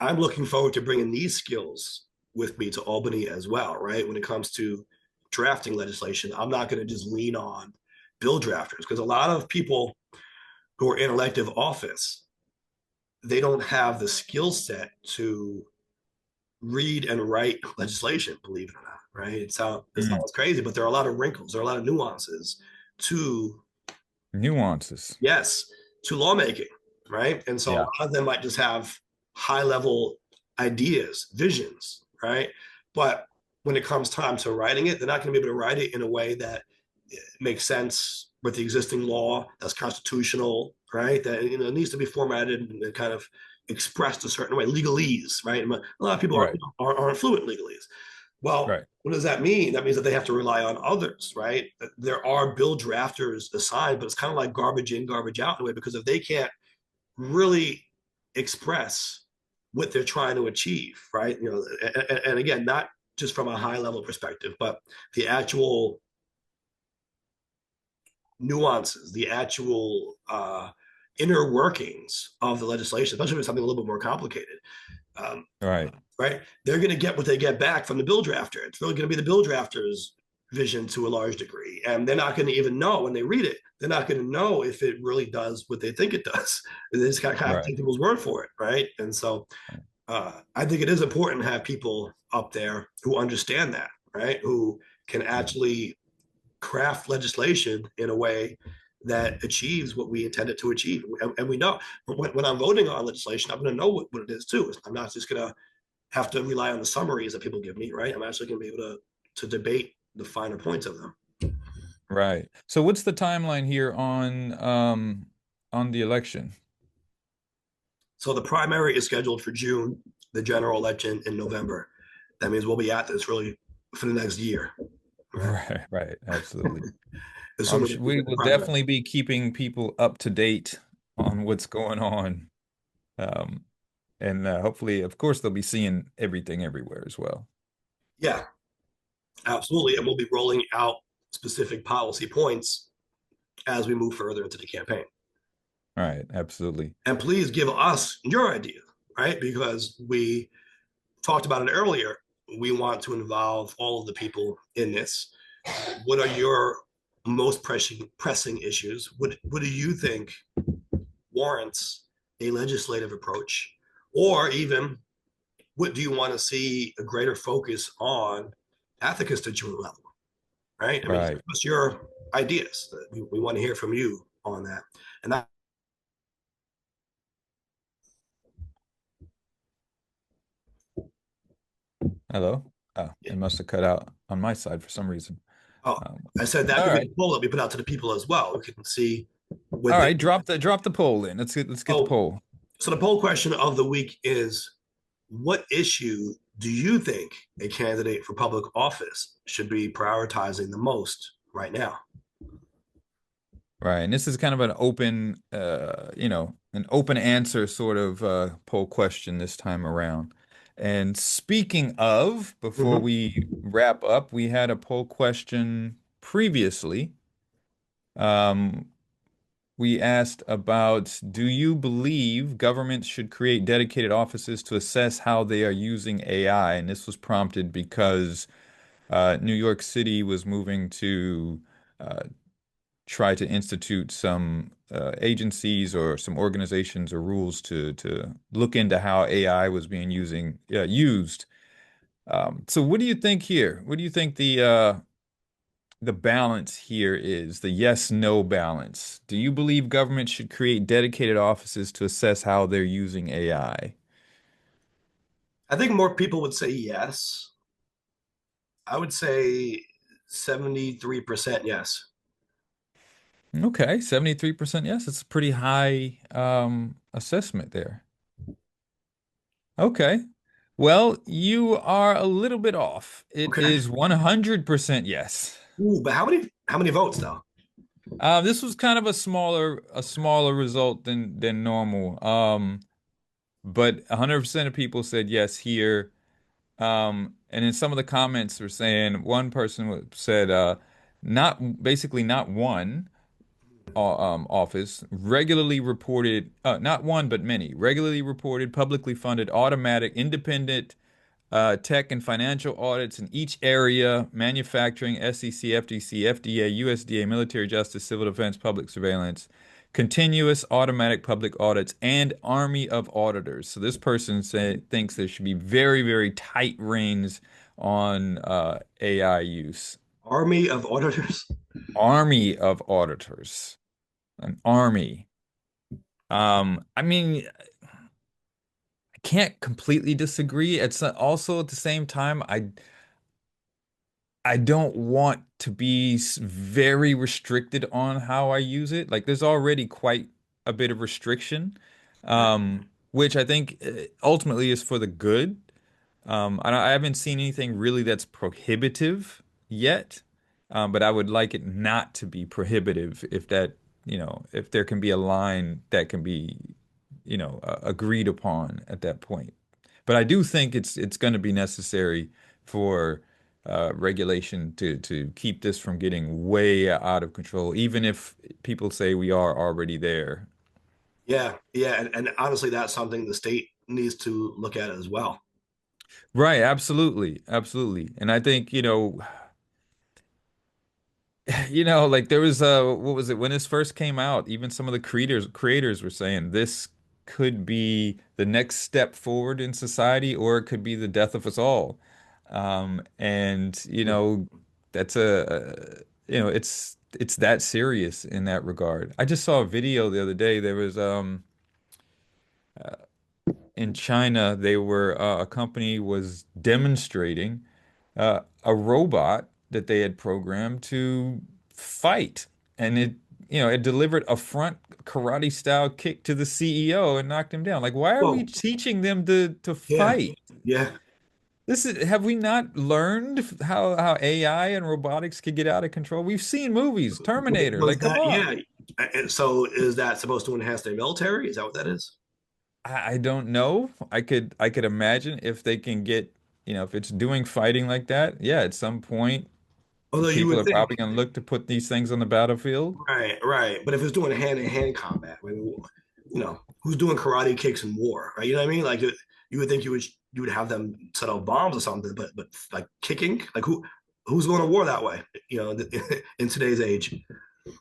I'm looking forward to bringing these skills with me to Albany as well, right? When it comes to drafting legislation, I'm not going to just lean on bill drafters, because a lot of people who are in elective office, they don't have the skill set to read and write legislation, believe it or not, right? It Mm. sounds crazy, but there are a lot of wrinkles, there are a lot of nuances to, Nuances. yes, to lawmaking, right? And so a Yeah. lot of them might just have high level ideas, visions, right? But when it comes time to writing it, they're not going to be able to write it in a way that makes sense with the existing law, that's constitutional, right? That needs to be formatted and kind of expressed a certain way, legalese, right? And a lot of people Right. aren't fluent in legalese. Well, Right. what does that mean? That means that they have to rely on others, right? There are bill drafters assigned, but it's kind of like garbage in, garbage out in a way, because if they can't really express what they're trying to achieve, right? And again, not just from a high level perspective, but the actual nuances, the actual inner workings of the legislation, especially if it's something a little bit more complicated. Um, Right. right? They're going to get what they get back from the bill drafter. It's really going to be the bill drafter's vision to a large degree. And they're not going to even know when they read it. They're not going to know if it really does what they think it does. They just kind of Right. take people's word for it, right? And so I think it is important to have people up there who understand that, right? Who can actually craft legislation in a way that achieves what we intended to achieve. And we know when I'm voting on legislation, I'm going to know what it is too. I'm not just going to have to rely on the summaries that people give me, right? I'm actually going to be able to debate the finer points of them. Right. So what's the timeline here on the election? So the primary is scheduled for June, the general election in November. That means we'll be at this really for the next year, right? Right, right, absolutely. Assuming that we We get the will primary. definitely be keeping people up to date on what's going on. Um, and hopefully, of course, they'll be seeing everything everywhere as well. Yeah, absolutely. And we'll be rolling out specific policy points as we move further into the campaign. All right, absolutely. And please give us your idea, right? Because we talked about it earlier. We want to involve all of the people in this. What are your most pressing issues? What do you think warrants a legislative approach, or even what do you want to see a greater focus on at the constituent level, right? I mean, Right. what's your ideas? We want to hear from you on that. And that, Hello? Oh, it must have cut out on my side for some reason. oh, Um, I said that all could be right. a poll that we put out to the people as well. We can see All with the, right, drop the poll in. Let's get the oh, poll. so the poll question of the week is, what issue do you think a candidate for public office should be prioritizing the most right now? Right. And this is kind of an open an open answer sort of poll question this time around. And speaking of, before Mm-hmm. we wrap up, we had a poll question previously. Um, we asked about, do you believe governments should create dedicated offices to assess how they are using AI? And this was prompted because New York City was moving to uh, try to institute some agencies or some organizations or rules to look into how AI was being used. So what do you think here? What do you think the balance here is, the yes-no balance? Do you believe government should create dedicated offices to assess how they're using AI? I think more people would say yes. I would say 73% yes. Okay, 73% yes. It's a pretty high assessment there. Okay. Well, you are a little bit off. It Okay. is 100% yes. Ooh, but how many votes though? This was kind of a smaller result than normal. But 100% of people said yes here. And in some of the comments were saying, one person said not basically not one office regularly reported, not one but many regularly reported publicly funded automatic independent tech and financial audits in each area: manufacturing, SEC, FTC, FDA, USDA, military justice, civil defense, public surveillance, continuous automatic public audits, and army of auditors. So this person thinks there should be very, very tight reins on AI use. Army of auditors. Army of auditors. An army. I mean, I can't completely disagree. It's also at the same time, I don't want to be very restricted on how I use it. Like there's already quite a bit of restriction, Right. which I think ultimately is for the good. I haven't seen anything really that's prohibitive yet, but I would like it not to be prohibitive if there can be a line that can be, agreed upon at that point. But I do think it's going to be necessary for regulation to keep this from getting way out of control, even if people say we are already there. Yeah, yeah, and honestly, that's something the state needs to look at as well. Right, absolutely, absolutely. And I think, like there was what was it when this first came out, even some of the creators were saying this could be the next step forward in society, or it could be the death of us all. And that's it's that serious in that regard. I just saw a video the other day. There was in China, a company was demonstrating a robot that they had programmed to fight, and it delivered a front karate style kick to the CEO and knocked him down. Like, why are we Whoa, teaching them to yeah, fight? yeah. Have we not learned how AI and robotics could get out of control? We've seen movies, Terminator. Was Like, come that, on. yeah? And so is that supposed to enhance their military? Is that what that is? I don't know. I could imagine if they can get, if it's doing fighting like that, yeah, at some point Although you people would are think, probably going to look to put these things on the battlefield. right, right. But if it's doing hand-to-hand combat, I mean, who's doing karate kicks in war, right? You know what I mean? Like you would think you would have them set off bombs or something, but like kicking, like who's going to war that way? In today's age.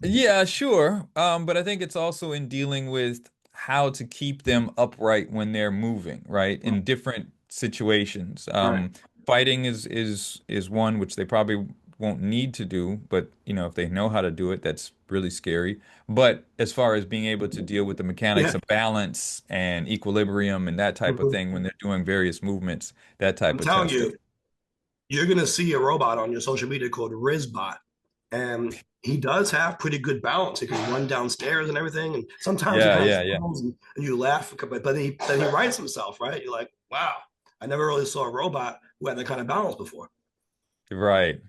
Yeah, sure. But I think it's also in dealing with how to keep them upright when they're moving, right? In different situations. Right. Fighting is one which they probably won't need to do, but if they know how to do it, that's really scary. But as far as being able to deal with the mechanics Yeah. of balance and equilibrium and that type of Mhm. thing when they're doing various movements, that I'm type of telling testing. you, you're going to see a robot on your social media called Rizbot. And he does have pretty good balance. He can run downstairs and everything. And sometimes he Yeah, kind of yeah, yeah. stumbles and you laugh, but then he writes himself, right? You're like, wow, I never really saw a robot who had that kind of balance before. Right.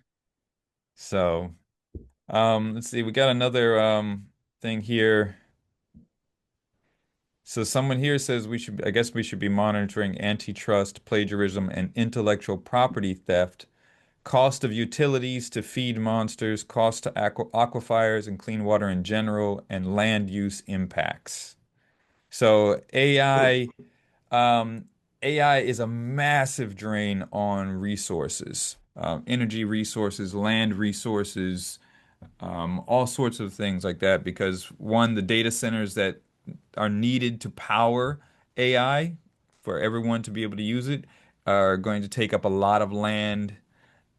So, let's see. We got another thing here. So someone here says I guess we should be monitoring antitrust, plagiarism, and intellectual property theft, cost of utilities to feed monsters, cost to aquifers and clean water in general, and land use impacts. So AI is a massive drain on resources, energy resources, land resources, all sorts of things like that. Because one, the data centers that are needed to power AI for everyone to be able to use it are going to take up a lot of land.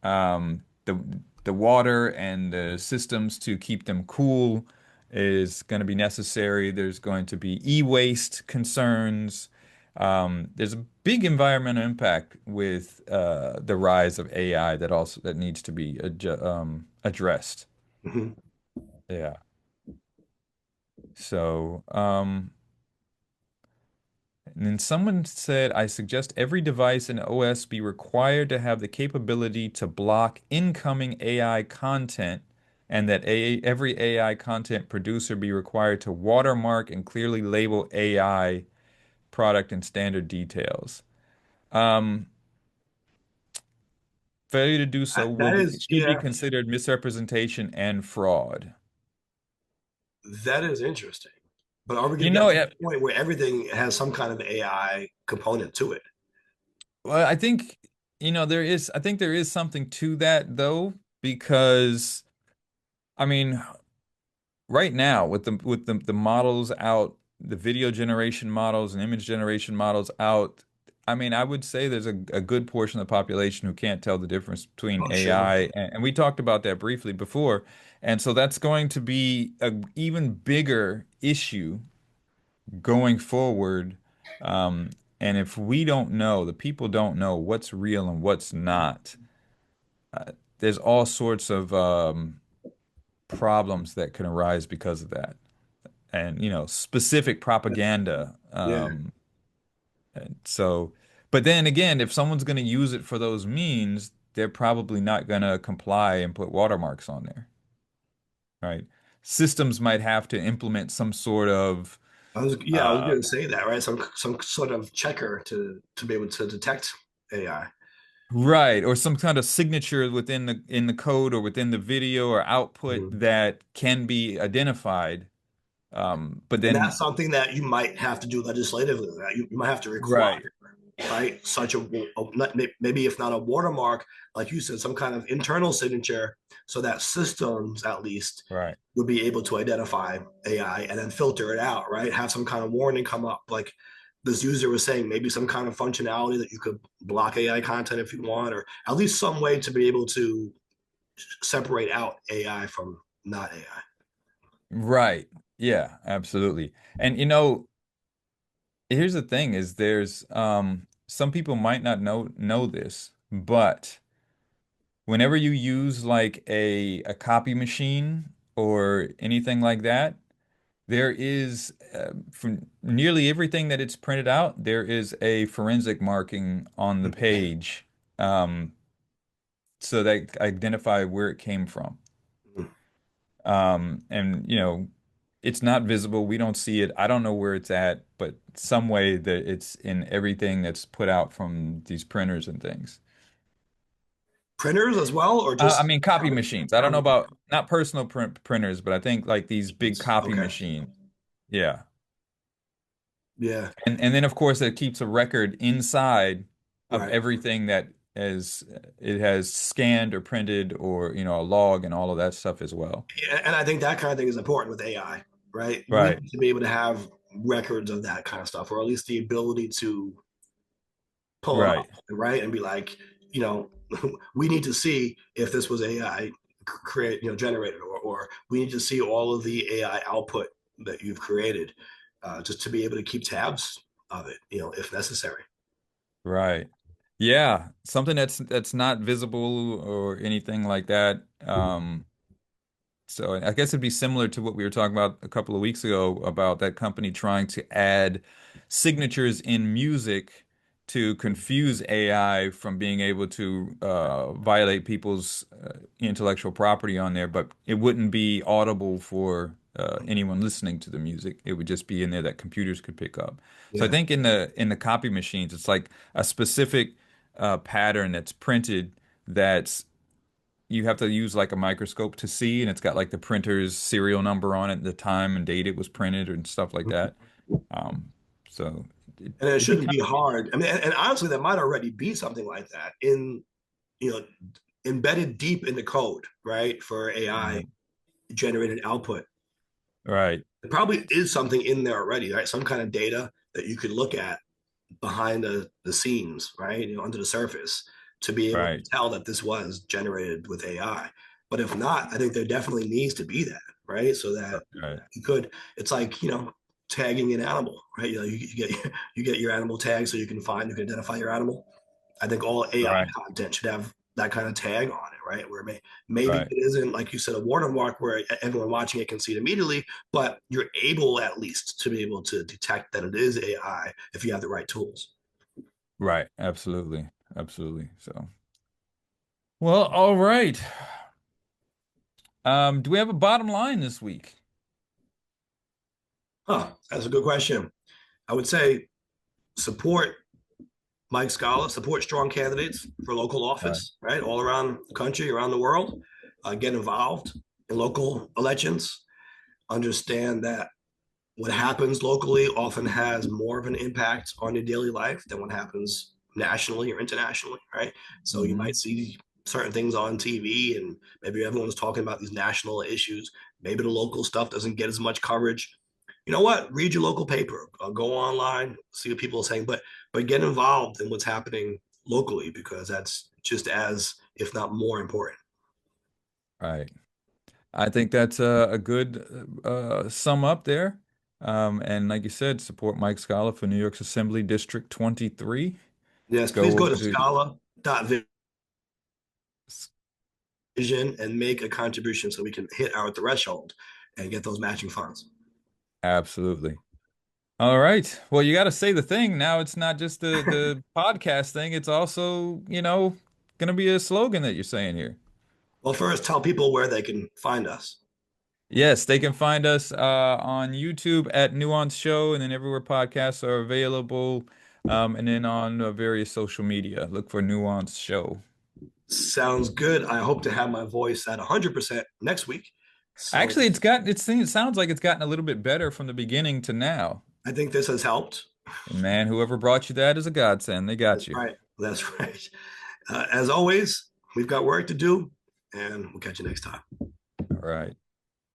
The water and the systems to keep them cool is going to be necessary. There's going to be e-waste concerns. There's a big environmental impact with the rise of AI that needs to be addressed. Mhm. Yeah. So, and then someone said, I suggest every device in OS be required to have the capability to block incoming AI content, and that every AI content producer be required to watermark and clearly label AI product and standard details. Um, Failure to do so That is, should be yeah, considered misrepresentation and fraud. that is interesting. But are we going You to get know, to yeah, the point where everything has some kind of AI component to it? well, I think, I think there is something to that though, because I mean, right now with the models out, the video generation models and image generation models out, I mean, I would say there's a good portion of the population who can't tell the difference between Oh, sure. AI and we talked about that briefly before. And so that's going to be an even bigger issue going forward. Um, and if we don't know, the people don't know what's real and what's not, there's all sorts of problems that can arise because of that. And specific propaganda. Yeah. And so, but then again, if someone's going to use it for those means, they're probably not going to comply and put watermarks on there, right? Systems might have to implement some sort of I was uh, going to say that, right? Some sort of checker to be able to detect AI. right, or some kind of signature within the code or within the video or output Mhm. that can be identified. But And that's then, something that you might have to do legislatively. Right? You might have to require, right, right, such maybe if not a watermark, like you said, some kind of internal signature, so that systems at least right. would be able to identify AI and then filter it out, right? Have some kind of warning come up, like this user was saying, maybe some kind of functionality that you could block AI content if you want, or at least some way to be able to separate out AI from not AI. Right. Yeah, absolutely. And here's the thing is there's some people might not know this, but whenever you use like a copy machine or anything like that, there is from nearly everything that it's printed out, there is a forensic marking on the page, um, so that identify where it came from. And it's not visible. We don't see it. I don't know where it's at, but some way that it's in everything that's put out from these printers and things. Printers as well, or I just mean, copy machines. I don't know comic about not personal printers, but I think like these big machines? copy Okay. machines. Yeah. Yeah. And then of course it keeps a record inside of Right. everything that as it has scanned or printed or a log and all of that stuff as well. And I think that kind of thing is important with AI, right? We Right. need to be able to have records of that kind of stuff, or at least the ability to pull it off, Right. right? And be like, you know, we need to see if this was AI create, generated, or we need to see all of the AI output that you've created, just to be able to keep tabs of it, if necessary. Right. Yeah, something that's not visible or anything like that. So I guess it'd be similar to what we were talking about a couple of weeks ago about that company trying to add signatures in music to confuse AI from being able to violate people's intellectual property on there, but it wouldn't be audible for anyone listening to the music. It would just be in there that computers could pick up. So I Yeah. think in the copy machines, it's like a specific pattern that's printed that's you have to use like a microscope to see, and it's got like the printer's serial number on it, the time and date it was printed, and stuff like that. Um, so And it it'd be shouldn't kind be hard. I mean, and honestly, there might already be something like that you know, embedded deep in the code, right? For AI of, generated output. right, There probably is something in there already, right? Some kind of data that you could look at behind the scenes, right? Under the surface, to be able to right, tell that this was generated with AI. But if not, I think there definitely needs to be that, right? So that right, you could, it's like, tagging an animal, right? You get your animal tag so you can identify your animal. I think all AI right, content should have that kind of tag on it, right? Where maybe right, it isn't, like you said, a watermark where everyone watching it can see it immediately, but you're able at least to be able to detect that it is AI if you have the right tools. right. Absolutely, absolutely. So, well, all right. Do we have a bottom line this week? Huh, that's a good question. I would say support Mike Scala, support strong candidates for local Right. office, right? All around the country, around the world. Get involved in local elections. Understand that what happens locally often has more of an impact on your daily life than what happens nationally or internationally, right? So you might Hmm. see certain things on TV, and maybe everyone's talking about these national issues. Maybe the local stuff doesn't get as much coverage. You know what? Read your local paper, go online, see what people are saying, but get involved in what's happening locally, because that's just as, if not more important. Right. I think that's a good sum up there. And like you said, support Mike Scala for New York's Assembly District 23. Yes, please Go go to to scala.vision and make a contribution so we can hit our threshold and get those matching funds. absolutely. All right. Well, you got to say the thing. Now it's not just the podcast thing. It's also, going to be a slogan that you're saying here. Well, first, tell people where they can find us. Yes, they can find us on YouTube at Nuance Show, and then everywhere podcasts are available, and then on various social media. Look for Nuance Show. Sounds good. I hope to have my voice at 100% next week. So Actually, it sounds like it's gotten a little bit better from the beginning to now. I think this has helped. And man, whoever brought you that is a godsend. They got That's you. right. That's right. As always, we've got work to do, and we'll catch you next time. All right.